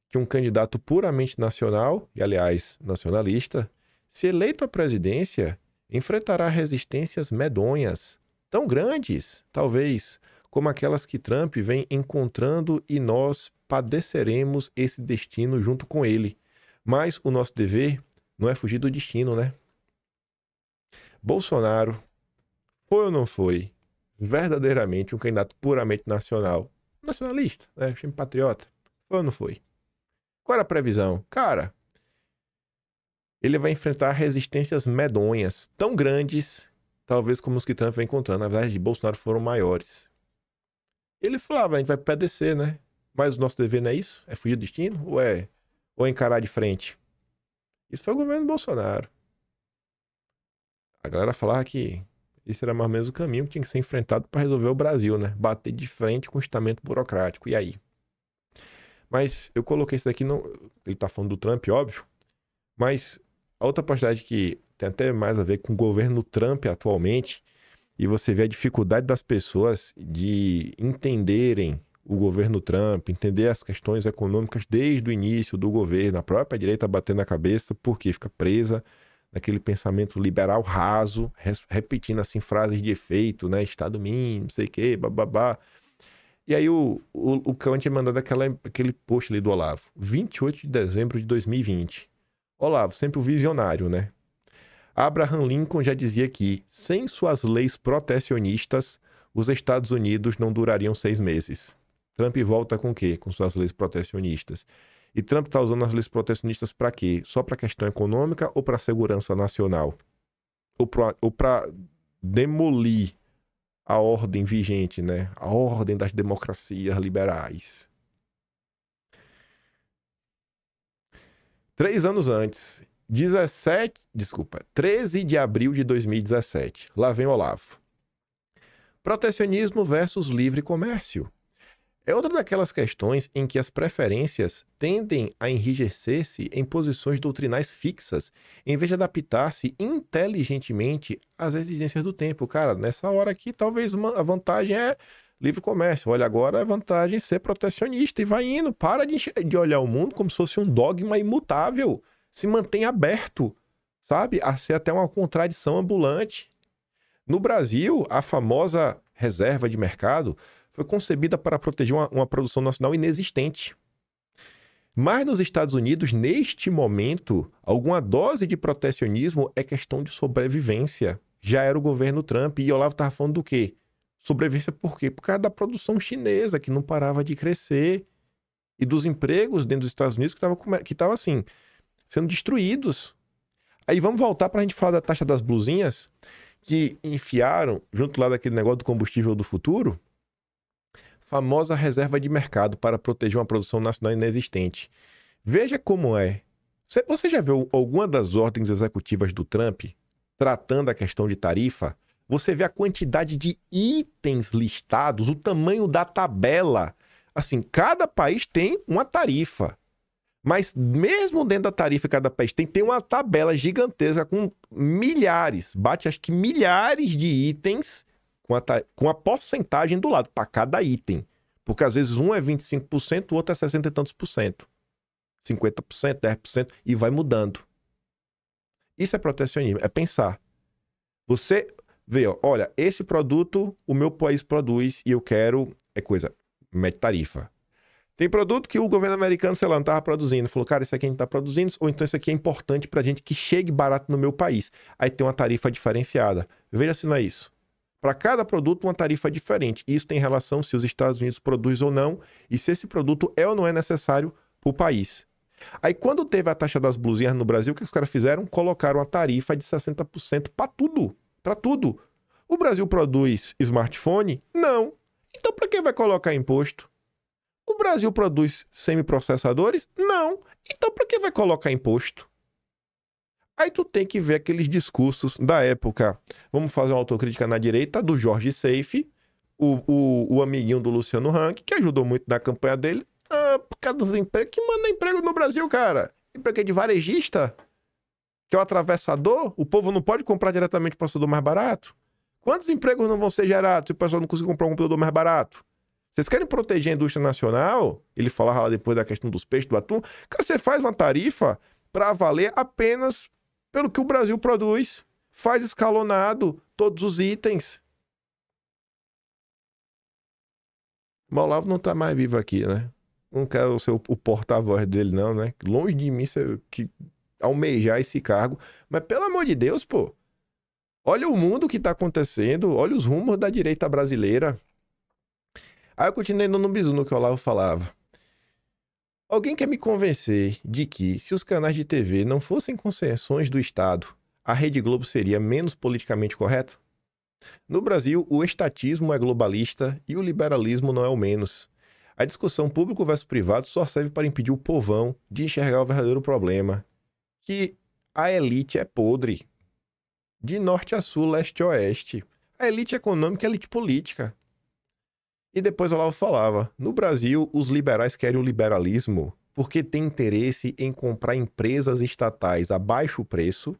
O: que um candidato puramente nacional, e aliás, nacionalista, se eleito à presidência, enfrentará resistências medonhas, tão grandes, talvez, como aquelas que Trump vem encontrando e nós padeceremos esse destino junto com ele. Mas o nosso dever não é fugir do destino, né? Bolsonaro foi ou não foi verdadeiramente um candidato puramente nacionalista, né? Time patriota? Foi ou não foi? Qual era a previsão? Cara, ele vai enfrentar resistências medonhas, tão grandes, talvez como os que Trump vem encontrando. Na verdade, de Bolsonaro foram maiores. Ele falava, a gente vai padecer, né? Mas o nosso dever não é isso? É fugir do destino? Ou encarar de frente? Isso foi o governo Bolsonaro. A galera falava que esse era mais ou menos o caminho que tinha que ser enfrentado para resolver o Brasil, né? Bater de frente com o estamento burocrático. E aí? Mas eu coloquei isso daqui, não... ele tá falando do Trump, óbvio. Mas a outra postagem que tem até mais a ver com o governo Trump atualmente, e você vê a dificuldade das pessoas de entenderem o governo Trump, entender as questões econômicas desde o início do governo, a própria direita batendo na cabeça porque fica presa naquele pensamento liberal raso, repetindo assim frases de efeito, né? Estado mínimo, não sei o quê, bababá. E aí o Cão tinha mandado aquele post ali do Olavo, 28 de dezembro de 2020. Olavo, sempre o visionário, né? Abraham Lincoln já dizia que, sem suas leis protecionistas, os Estados Unidos não durariam 6 meses. Trump volta com o quê? Com suas leis protecionistas. E Trump está usando as leis protecionistas para quê? Só para questão econômica ou para segurança nacional? Ou para demolir a ordem vigente, né? A ordem das democracias liberais. 3 anos antes, 13 de abril de 2017. Lá vem Olavo. Protecionismo versus livre comércio. É outra daquelas questões em que as preferências tendem a enrijecer-se em posições doutrinais fixas, em vez de adaptar-se inteligentemente às exigências do tempo. Cara, nessa hora aqui, talvez a vantagem é livre comércio. Olha, agora a vantagem é ser protecionista e vai indo. Para de olhar o mundo como se fosse um dogma imutável. Se mantém aberto, sabe? A ser até uma contradição ambulante. No Brasil, a famosa reserva de mercado foi concebida para proteger uma produção nacional inexistente. Mas nos Estados Unidos, neste momento, alguma dose de protecionismo é questão de sobrevivência. Já era o governo Trump e Olavo estava falando do quê? Sobrevivência por quê? Por causa da produção chinesa, que não parava de crescer. E dos empregos dentro dos Estados Unidos que estavam assim, sendo destruídos. Aí vamos voltar para a gente falar da taxa das blusinhas, que enfiaram, junto lá daquele negócio do combustível do futuro, famosa reserva de mercado para proteger uma produção nacional inexistente. Veja como é. Você já viu alguma das ordens executivas do Trump tratando a questão de tarifa? Você vê a quantidade de itens listados, o tamanho da tabela. Assim, cada país tem uma tarifa. Mas mesmo dentro da tarifa que cada país tem uma tabela gigantesca com milhares, acho que milhares de itens com a porcentagem do lado, para cada item. Porque às vezes um é 25%, o outro é 60 e tantos por cento. 50%, 10%, e vai mudando. Isso é protecionismo, é pensar. Você vê, olha, esse produto o meu país produz e eu quero, mete tarifa. Tem produto que o governo americano, sei lá, não estava produzindo. Falou, cara, isso aqui a gente está produzindo, ou então isso aqui é importante para a gente que chegue barato no meu país. Aí tem uma tarifa diferenciada. Veja se não é isso. Para cada produto, uma tarifa diferente. Isso tem relação se os Estados Unidos produzem ou não, e se esse produto é ou não é necessário para o país. Aí, quando teve a taxa das blusinhas no Brasil, o que os caras fizeram? Colocaram uma tarifa de 60% para tudo. Para tudo. O Brasil produz smartphone? Não. Então, para que vai colocar imposto? O Brasil produz semiprocessadores? Não. Então, para que vai colocar imposto? Aí tu tem que ver aqueles discursos da época. Vamos fazer uma autocrítica na direita do Jorge Seife, o amiguinho do Luciano Huck, que ajudou muito na campanha dele. Por causa dos empregos. Que manda emprego no Brasil, cara? Emprego de varejista? Que é o atravessador? O povo não pode comprar diretamente o processador mais barato? Quantos empregos não vão ser gerados se o pessoal não conseguir comprar um computador mais barato? Vocês querem proteger a indústria nacional? Ele falava lá depois da questão dos peixes, do atum. Cara, você faz uma tarifa para valer apenas pelo que o Brasil produz. Faz escalonado todos os itens. O Olavo não tá mais vivo aqui, né? Não quero ser o porta-voz dele, não, né? Longe de mim que almejar esse cargo. Mas, pelo amor de Deus, pô. Olha o mundo que tá acontecendo. Olha os rumos da direita brasileira. Aí eu continuei dando um bisu no que o Olavo falava. Alguém quer me convencer de que, se os canais de TV não fossem concessões do Estado, a Rede Globo seria menos politicamente correta? No Brasil, o estatismo é globalista e o liberalismo não é o menos. A discussão público versus privado só serve para impedir o povão de enxergar o verdadeiro problema, que a elite é podre. De norte a sul, leste a oeste. A elite econômica é a elite política. E depois Olavo falava, no Brasil, os liberais querem o liberalismo porque têm interesse em comprar empresas estatais a baixo preço,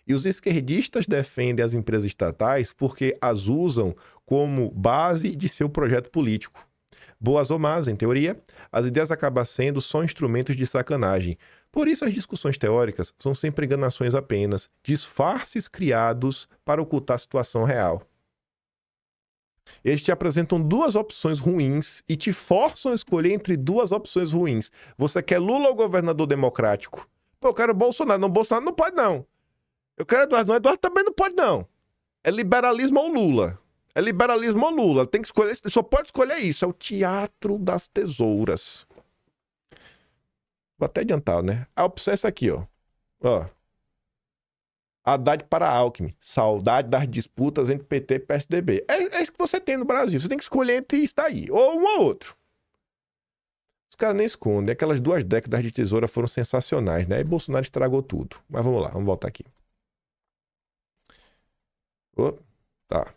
O: e os esquerdistas defendem as empresas estatais porque as usam como base de seu projeto político. Boas ou más, em teoria, as ideias acabam sendo só instrumentos de sacanagem. Por isso as discussões teóricas são sempre enganações apenas, disfarces criados para ocultar a situação real. Eles te apresentam duas opções ruins e te forçam a escolher entre duas opções ruins. Você quer Lula ou governador democrático? Pô, eu quero Bolsonaro. Não, Bolsonaro não pode não. Eu quero Eduardo. Não, Eduardo também não pode não. É liberalismo ou Lula. É liberalismo ou Lula. Tem que escolher. Só pode escolher isso. É o teatro das tesouras. Vou até adiantar, né? A opção é essa aqui, ó. Ó. Haddad para Alckmin. Saudade das disputas entre PT e PSDB. É isso que você tem no Brasil. Você tem que escolher entre isso daí. Ou um ou outro. Os caras nem escondem. Aquelas 2 décadas de tesoura foram sensacionais, né? E Bolsonaro estragou tudo. Mas vamos lá. Vamos voltar aqui. Tá.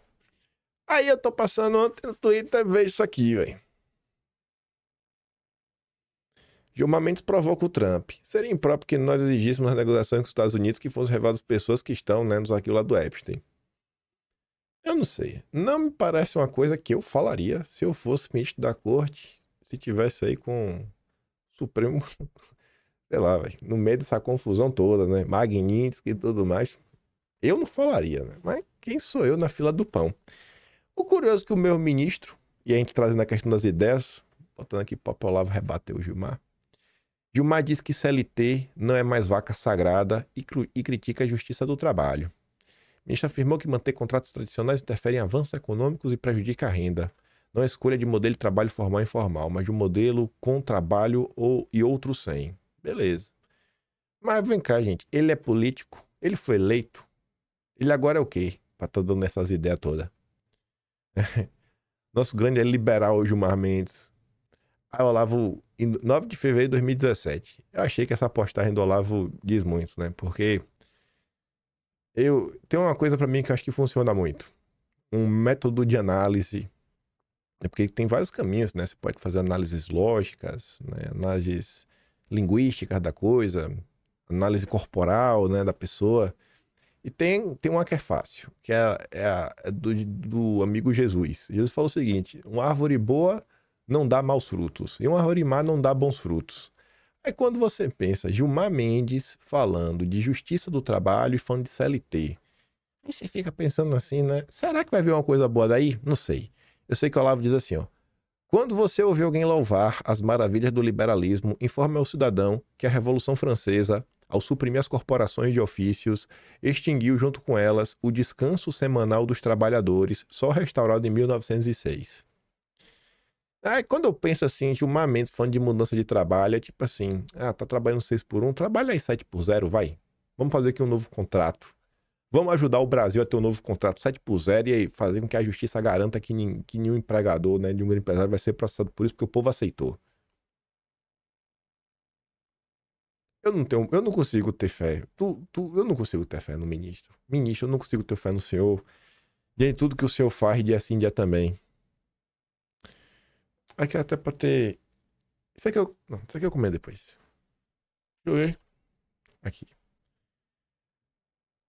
O: Aí eu tô passando ontem no Twitter e vejo isso aqui, velho. Gilmar Mendes provoca o Trump. Seria impróprio que nós exigíssemos nas negociações com os Estados Unidos que fossem reveladas pessoas que estão, né, nos arquivos lá do Epstein. Eu não sei. Não me parece uma coisa que eu falaria se eu fosse ministro da corte, se tivesse aí com o Supremo, sei lá, velho, no meio dessa confusão toda, né, Magnitsky e tudo mais. Eu não falaria, né? Mas quem sou eu na fila do pão? O curioso é que o meu ministro, e a gente trazendo a questão das ideias, botando aqui para o Olavo rebater o Gilmar. Gilmar diz que CLT não é mais vaca sagrada e critica a justiça do trabalho. O ministro afirmou que manter contratos tradicionais interfere em avanços econômicos e prejudica a renda. Não é escolha de modelo de trabalho formal e informal, mas de um modelo com trabalho e outro sem. Beleza. Mas vem cá, gente. Ele é político? Ele foi eleito? Ele agora é o quê? Pra estar dando essas ideias todas. Nosso grande liberal Gilmar Mendes. Aí o Olavo, em 9 de fevereiro de 2017. Eu achei que essa postagem do Olavo diz muito, né? Porque tem uma coisa pra mim que eu acho que funciona muito. Um método de análise. Porque tem vários caminhos, né? Você pode fazer análises lógicas, né? Análises linguísticas da coisa, análise corporal, né, da pessoa. E tem uma que é fácil, que é do amigo Jesus. Jesus falou o seguinte: uma árvore boa não dá maus frutos, e uma árvore má não dá bons frutos. Aí quando você pensa Gilmar Mendes falando de justiça do trabalho e falando de CLT, aí você fica pensando assim, né? Será que vai vir uma coisa boa daí? Não sei. Eu sei que o Olavo diz assim, ó: quando você ouvir alguém louvar as maravilhas do liberalismo, informe ao cidadão que a Revolução Francesa, ao suprimir as corporações de ofícios, extinguiu junto com elas o descanso semanal dos trabalhadores, só restaurado em 1906. Aí quando eu penso assim, Gilmar Mendes falando de mudança de trabalho, é tipo assim, tá trabalhando 6x1, trabalha aí 7x0, vai. Vamos fazer aqui um novo contrato. Vamos ajudar o Brasil a ter um novo contrato 7x0 e aí fazer com que a justiça garanta que nenhum empregador, né, de um empresário vai ser processado por isso, porque o povo aceitou. Eu não consigo ter fé. Eu não consigo ter fé no ministro. Ministro, eu não consigo ter fé no senhor. E em tudo que o senhor faz, dia sim, dia também. Aqui até pra ter... Isso aqui eu comento depois. Deixa eu ver. Aqui.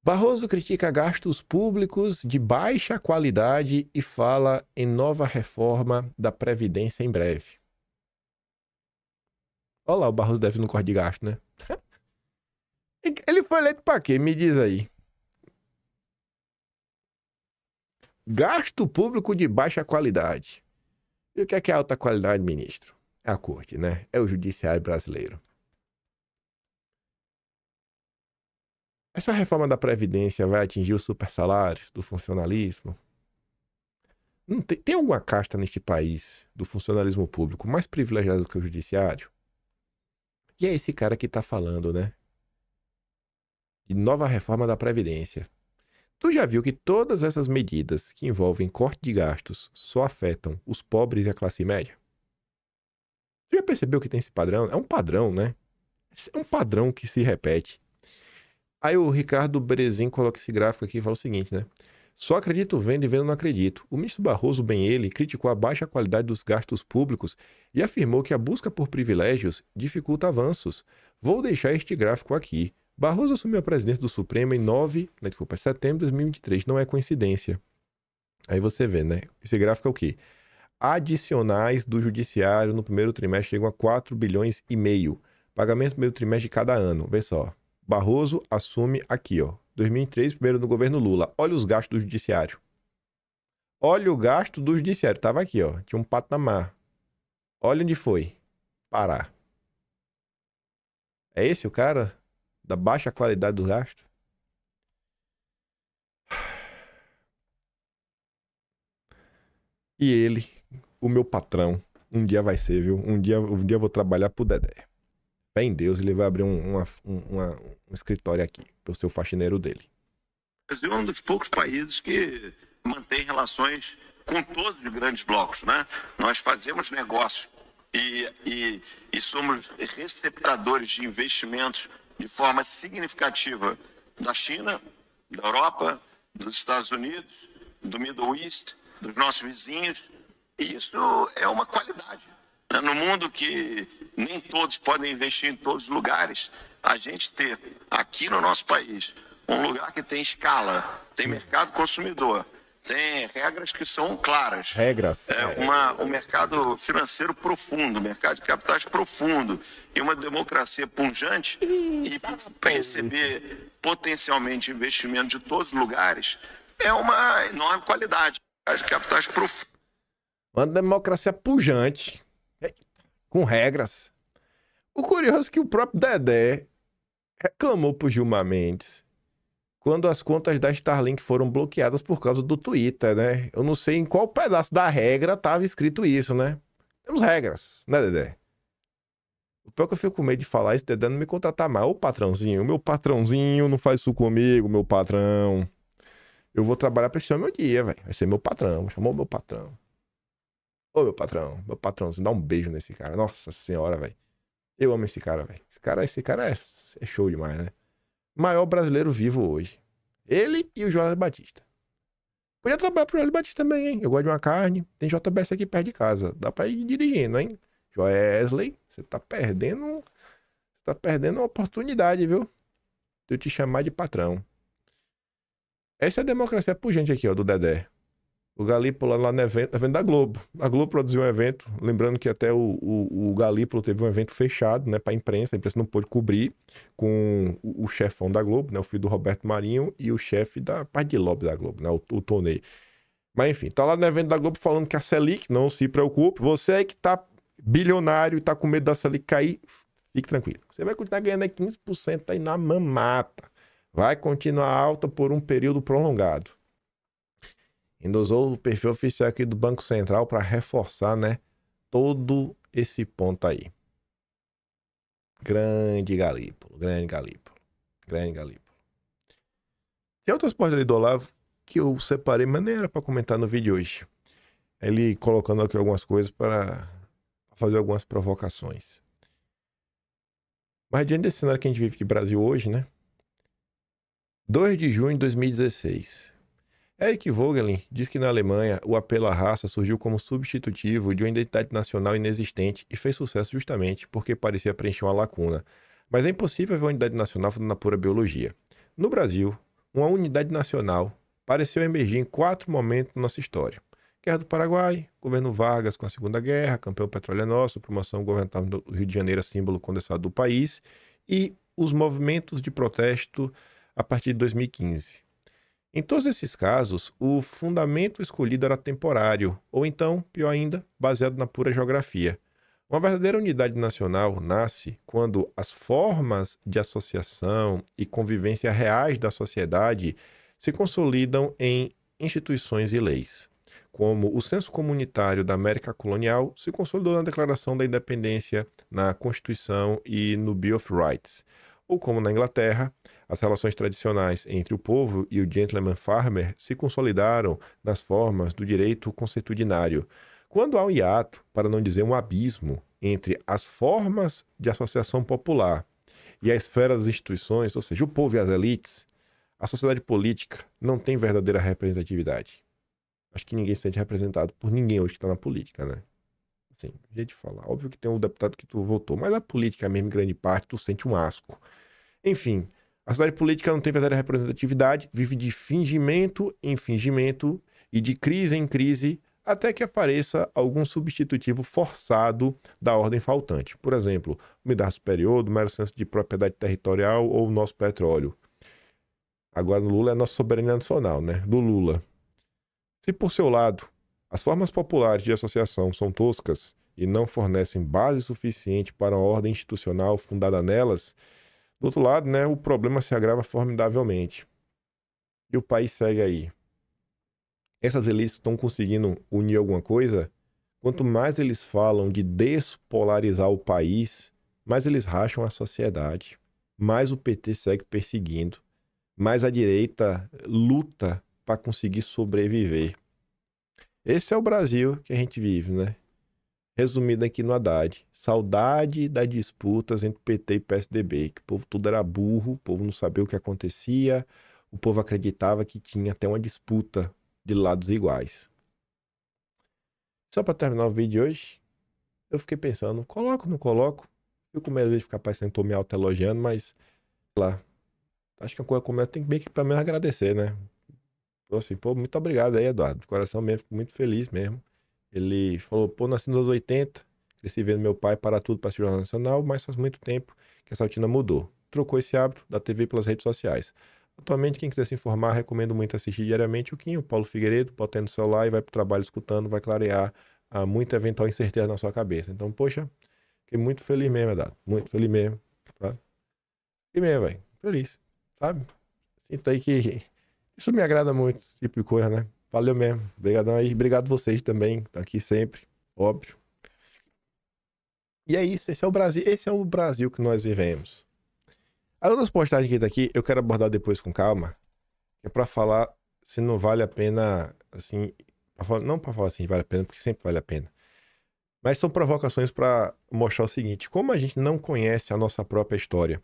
O: Barroso critica gastos públicos de baixa qualidade e fala em nova reforma da Previdência em breve. Olha lá, o Barroso deve no corte de gasto, né? Ele foi eleito pra quê? Me diz aí. Gasto público de baixa qualidade. E o que é alta qualidade, ministro? É a corte, né? É o judiciário brasileiro. Essa reforma da Previdência vai atingir os supersalários do funcionalismo? Não tem alguma casta neste país do funcionalismo público mais privilegiada do que o judiciário? que é esse cara que tá falando, né? De nova reforma da Previdência. Tu já viu que todas essas medidas que envolvem corte de gastos só afetam os pobres e a classe média? Tu já percebeu que tem esse padrão? É um padrão, né? É um padrão que se repete. Aí o Ricardo Berezin coloca esse gráfico aqui e fala o seguinte, né? Só acredito vendo e vendo não acredito. O ministro Barroso, bem ele, criticou a baixa qualidade dos gastos públicos e afirmou que a busca por privilégios dificulta avanços. Vou deixar este gráfico aqui. Barroso assumiu a presidência do Supremo em setembro de 2023. Não é coincidência. Aí você vê, né? Esse gráfico é o quê? Adicionais do judiciário no primeiro trimestre chegam a 4 bilhões e meio. Pagamento no primeiro trimestre de cada ano. Vê só. Barroso assume aqui, ó. 2003, primeiro no governo Lula. Olha os gastos do judiciário. Olha o gasto do judiciário. Tava aqui, ó. Tinha um patamar. Olha onde foi. Pará. É esse o cara da baixa qualidade do gasto? E ele, o meu patrão, um dia vai ser, viu? Um dia eu vou trabalhar pro Dedé. Fé em Deus, ele vai abrir um escritório aqui, pro seu faxineiro dele.
Q: O Brasil é um dos poucos países que mantém relações com todos os grandes blocos, né? Nós fazemos negócio e somos receptadores de investimentos de forma significativa da China, da Europa, dos Estados Unidos, do Middle East, dos nossos vizinhos. E isso é uma qualidade. No mundo que nem todos podem investir em todos os lugares, a gente ter aqui no nosso país um lugar que tem escala, tem mercado consumidor, tem regras que são claras.
O: Regras.
Q: Um mercado financeiro profundo, mercado de capitais profundo e uma democracia pujante e receber potencialmente investimento de todos os lugares é uma enorme qualidade. De capitais profundos.
O: Uma democracia pujante, com regras. O curioso é que o próprio Dedé reclamou por Gilmar Mendes quando as contas da Starlink foram bloqueadas por causa do Twitter, né? Eu não sei em qual pedaço da regra estava escrito isso, né? Temos regras, né, Dedé? O pior que eu fico com medo de falar isso, Dedé não me contratar mais. Ô, patrãozinho, meu patrãozinho, não faz isso comigo, meu patrão. Eu vou trabalhar pra esse homem um dia, velho. Vai ser meu patrão, chamou meu patrão. Ô, meu patrãozinho, dá um beijo nesse cara. Nossa senhora, velho. Eu amo esse cara, velho. Esse cara é show demais, né? Maior brasileiro vivo hoje. Ele e o Joel Batista. Podia trabalhar pro Joel Batista também, hein? Eu gosto de uma carne. Tem JBS aqui perto de casa. Dá pra ir dirigindo, hein? Joesley, você tá perdendo uma oportunidade, viu? De eu te chamar de patrão. Essa é a democracia pujante aqui, ó, do Dedé. O Galípolo lá no evento da Globo. A Globo produziu um evento, lembrando que até o Galípolo teve um evento fechado, né, pra imprensa. A imprensa não pôde cobrir, com o chefão da Globo, né, o filho do Roberto Marinho, e o chefe da parte de lobby da Globo, né, o Tonei. Mas enfim, tá lá no evento da Globo falando que a Selic, não se preocupe, você aí que tá bilionário e tá com medo da Selic cair, fique tranquilo. Você vai continuar ganhando aí 15% aí na mamata. Vai continuar alta por um período prolongado. Ainda usou o perfil oficial aqui do Banco Central para reforçar, né, todo esse ponto aí. Grande Galípolo, grande Galípolo, grande Galípolo. Tem outras portas ali do Olavo que eu separei, mas nem era para comentar no vídeo hoje. Ele colocando aqui algumas coisas para fazer algumas provocações. Mas diante desse cenário que a gente vive aqui no Brasil hoje, né? 2 de junho de 2016. Eric Vogelin diz que na Alemanha o apelo à raça surgiu como substitutivo de uma identidade nacional inexistente e fez sucesso justamente porque parecia preencher uma lacuna. Mas é impossível ver uma unidade nacional fundada na pura biologia. No Brasil, uma unidade nacional pareceu emergir em 4 momentos da nossa história. Guerra do Paraguai, governo Vargas com a Segunda Guerra, campeão Petróleo é Nosso, promoção governamental do Rio de Janeiro, símbolo condensado do país, e os movimentos de protesto a partir de 2015. Em todos esses casos, o fundamento escolhido era temporário, ou então, pior ainda, baseado na pura geografia. Uma verdadeira unidade nacional nasce quando as formas de associação e convivência reais da sociedade se consolidam em instituições e leis. como o senso comunitário da América colonial se consolidou na Declaração da Independência, na Constituição e no Bill of Rights. Ou como na Inglaterra, as relações tradicionais entre o povo e o gentleman farmer se consolidaram nas formas do direito consuetudinário. Quando há um hiato, para não dizer um abismo, entre as formas de associação popular e a esfera das instituições, ou seja, o povo e as elites, a sociedade política não tem verdadeira representatividade. Acho que ninguém se sente representado por ninguém hoje que está na política, né? Assim, jeito de falar. Óbvio que tem um deputado que tu votou, mas a política mesmo, em grande parte, tu sente um asco. Enfim, a sociedade política não tem verdadeira representatividade, vive de fingimento em fingimento e de crise em crise, até que apareça algum substitutivo forçado da ordem faltante. Por exemplo, umidade superior, do mero senso de propriedade territorial ou o nosso petróleo. Agora no Lula é nossa soberania nacional, né? Do Lula. Se por seu lado, as formas populares de associação são toscas e não fornecem base suficiente para uma ordem institucional fundada nelas, do outro lado, né, o problema se agrava formidavelmente. E o país segue aí. Essas elites estão conseguindo unir alguma coisa? Quanto mais eles falam de despolarizar o país, mais eles racham a sociedade, mais o PT segue perseguindo, mais a direita luta para conseguir sobreviver. Esse é o Brasil que a gente vive, né? Resumido aqui no Haddad. Saudade das disputas entre PT e PSDB, que o povo tudo era burro, o povo não sabia o que acontecia, o povo acreditava que tinha até uma disputa de lados iguais. Só para terminar o vídeo de hoje, eu fiquei pensando, coloco ou não coloco? Eu com medo de ficar parecendo que tô me autoelogiando, mas, sei lá, acho que a coisa como eu tenho que pelo menos agradecer, né? Então, assim, pô, muito obrigado aí, Eduardo. De coração mesmo, fico muito feliz mesmo. Ele falou, pô, nasci nos anos 80, cresci vendo meu pai parar tudo para assistir o Jornal Nacional, mas faz muito tempo que essa rotina mudou. Trocou esse hábito da TV pelas redes sociais. Atualmente, quem quiser se informar, recomendo muito assistir diariamente o Kim, o Paulo Figueiredo, bota aí no celular e vai pro trabalho escutando, vai clarear muita eventual incerteza na sua cabeça. Então, poxa, fiquei muito feliz mesmo, Eduardo. Muito feliz mesmo, tá? Fiquei mesmo, velho. Feliz, sabe? Sinto aí que isso me agrada muito, esse tipo de coisa, né? Valeu mesmo. Obrigadão aí. Obrigado vocês também. Tá aqui sempre. Óbvio. E é isso. Esse é o Brasil. Esse é o Brasil que nós vivemos. As outras postagens que tá aqui, eu quero abordar depois com calma. É pra falar se não vale a pena, assim... não pra falar assim, vale a pena, porque sempre vale a pena. Mas são provocações pra mostrar o seguinte. Como a gente não conhece a nossa própria história.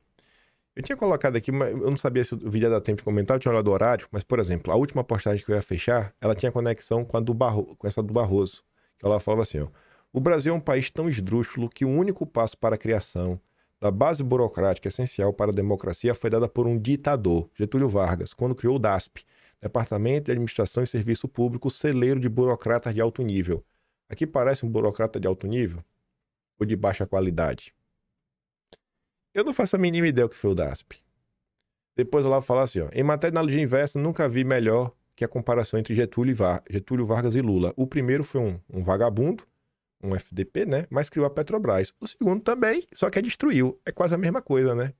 O: Eu tinha colocado aqui, mas eu não sabia se o vídeo ia dar tempo de comentar, eu tinha olhado o horário, mas, por exemplo, a última postagem que eu ia fechar, ela tinha conexão com com essa do Barroso, que ela falava assim, ó, o Brasil é um país tão esdrúxulo que o único passo para a criação da base burocrática essencial para a democracia foi dada por um ditador, Getúlio Vargas, quando criou o DASP, Departamento de Administração e Serviço Público, celeiro de burocratas de alto nível. Aqui parece um burocrata de alto nível ou de baixa qualidade? Eu não faço a mínima ideia do que foi o DASP. Depois eu lá vou falar assim, ó, em matéria de analogia inversa, nunca vi melhor que a comparação entre Getúlio Vargas e Lula. O primeiro foi um vagabundo, um FDP, né? Mas criou a Petrobras. O segundo também, só que destruiu. É quase a mesma coisa, né?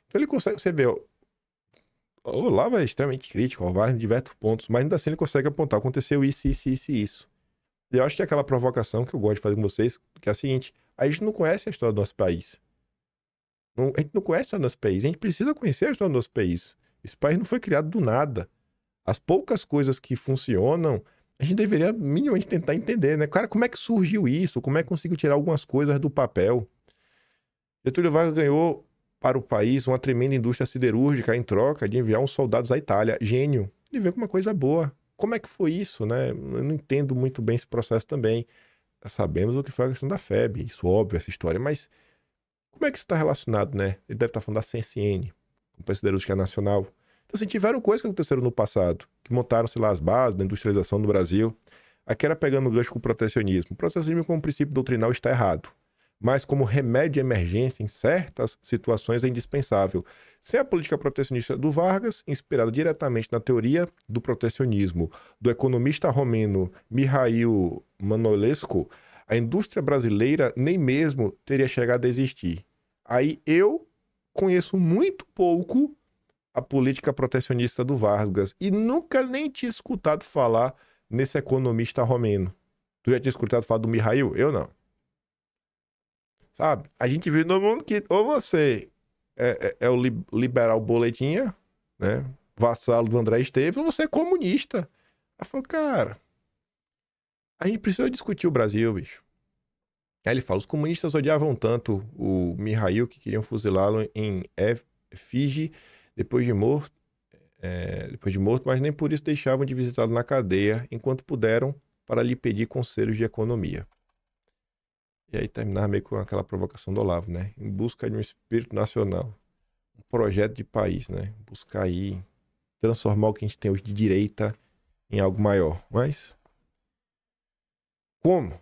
O: Então ele consegue, você vê, ó, o Olavo é extremamente crítico, ó, vai em diversos pontos, mas ainda assim ele consegue apontar, aconteceu isso, isso, isso e isso. E eu acho que é aquela provocação que eu gosto de fazer com vocês, que é a seguinte, a gente não conhece a história do nosso país. A gente não conhece a história do nosso país, a gente precisa conhecer a história do nosso país. Esse país não foi criado do nada. As poucas coisas que funcionam, a gente deveria minimamente tentar entender, né? Cara, como é que surgiu isso? Como é que conseguiu tirar algumas coisas do papel? Getúlio Vargas ganhou para o país uma tremenda indústria siderúrgica em troca de enviar uns soldados à Itália. Gênio. Ele veio com uma coisa boa. Como é que foi isso, né? Eu não entendo muito bem esse processo também. Sabemos o que foi a questão da FEB, isso óbvio, essa história, mas como é que isso está relacionado, né? Ele deve estar falando da CSN, Companhia Siderúrgica Nacional. Então, assim, tiveram coisas que aconteceram no passado, que montaram-se lá as bases da industrialização do Brasil. Aqui era pegando o gancho com o protecionismo. O protecionismo como princípio doutrinal está errado, mas como remédio de emergência em certas situações é indispensável. Sem a política protecionista do Vargas, inspirada diretamente na teoria do protecionismo do economista romeno Mihail Manolescu, a indústria brasileira nem mesmo teria chegado a existir. Aí eu conheço muito pouco a política protecionista do Vargas e nunca nem tinha escutado falar nesse economista romeno. Tu já tinha escutado falar do Mihail? Eu não. Sabe? A gente vive no mundo que ou você é o liberal boletinha, né? Vassalo do André Esteves, ou você é comunista. Aí falou, cara, a gente precisa discutir o Brasil, bicho. Aí ele fala, os comunistas odiavam tanto o Mihail que queriam fuzilá-lo em efígie depois de morto, mas nem por isso deixavam de visitá-lo na cadeia enquanto puderam para lhe pedir conselhos de economia. E aí terminava meio com aquela provocação do Olavo, né? Em busca de um espírito nacional, um projeto de país, né? Buscar aí transformar o que a gente tem hoje de direita em algo maior. Mas como,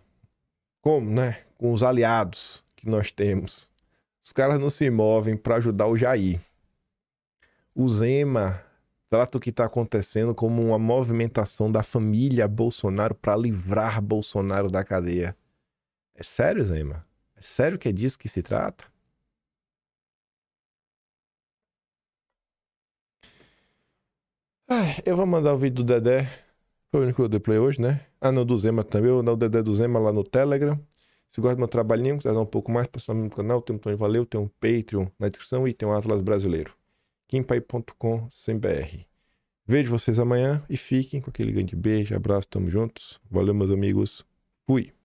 O: né? Com os aliados que nós temos. Os caras não se movem para ajudar o Jair. O Zema trata o que está acontecendo como uma movimentação da família Bolsonaro para livrar Bolsonaro da cadeia. É sério, Zema? É sério que é disso que se trata? Eu vou mandar o vídeo do Dedé. Foi o único que eu dei play hoje, né? Ah, não, do Zema também. Eu vou mandar o Dedé do Zema lá no Telegram. Se gosta do meu trabalhinho, quiser dar um pouco mais, pessoal no canal, tem um Tony Valeu, tem um Patreon na descrição e tem um Atlas Brasileiro. kimpai.com.br. Vejo vocês amanhã e fiquem com aquele grande beijo, abraço, tamo juntos. Valeu, meus amigos. Fui.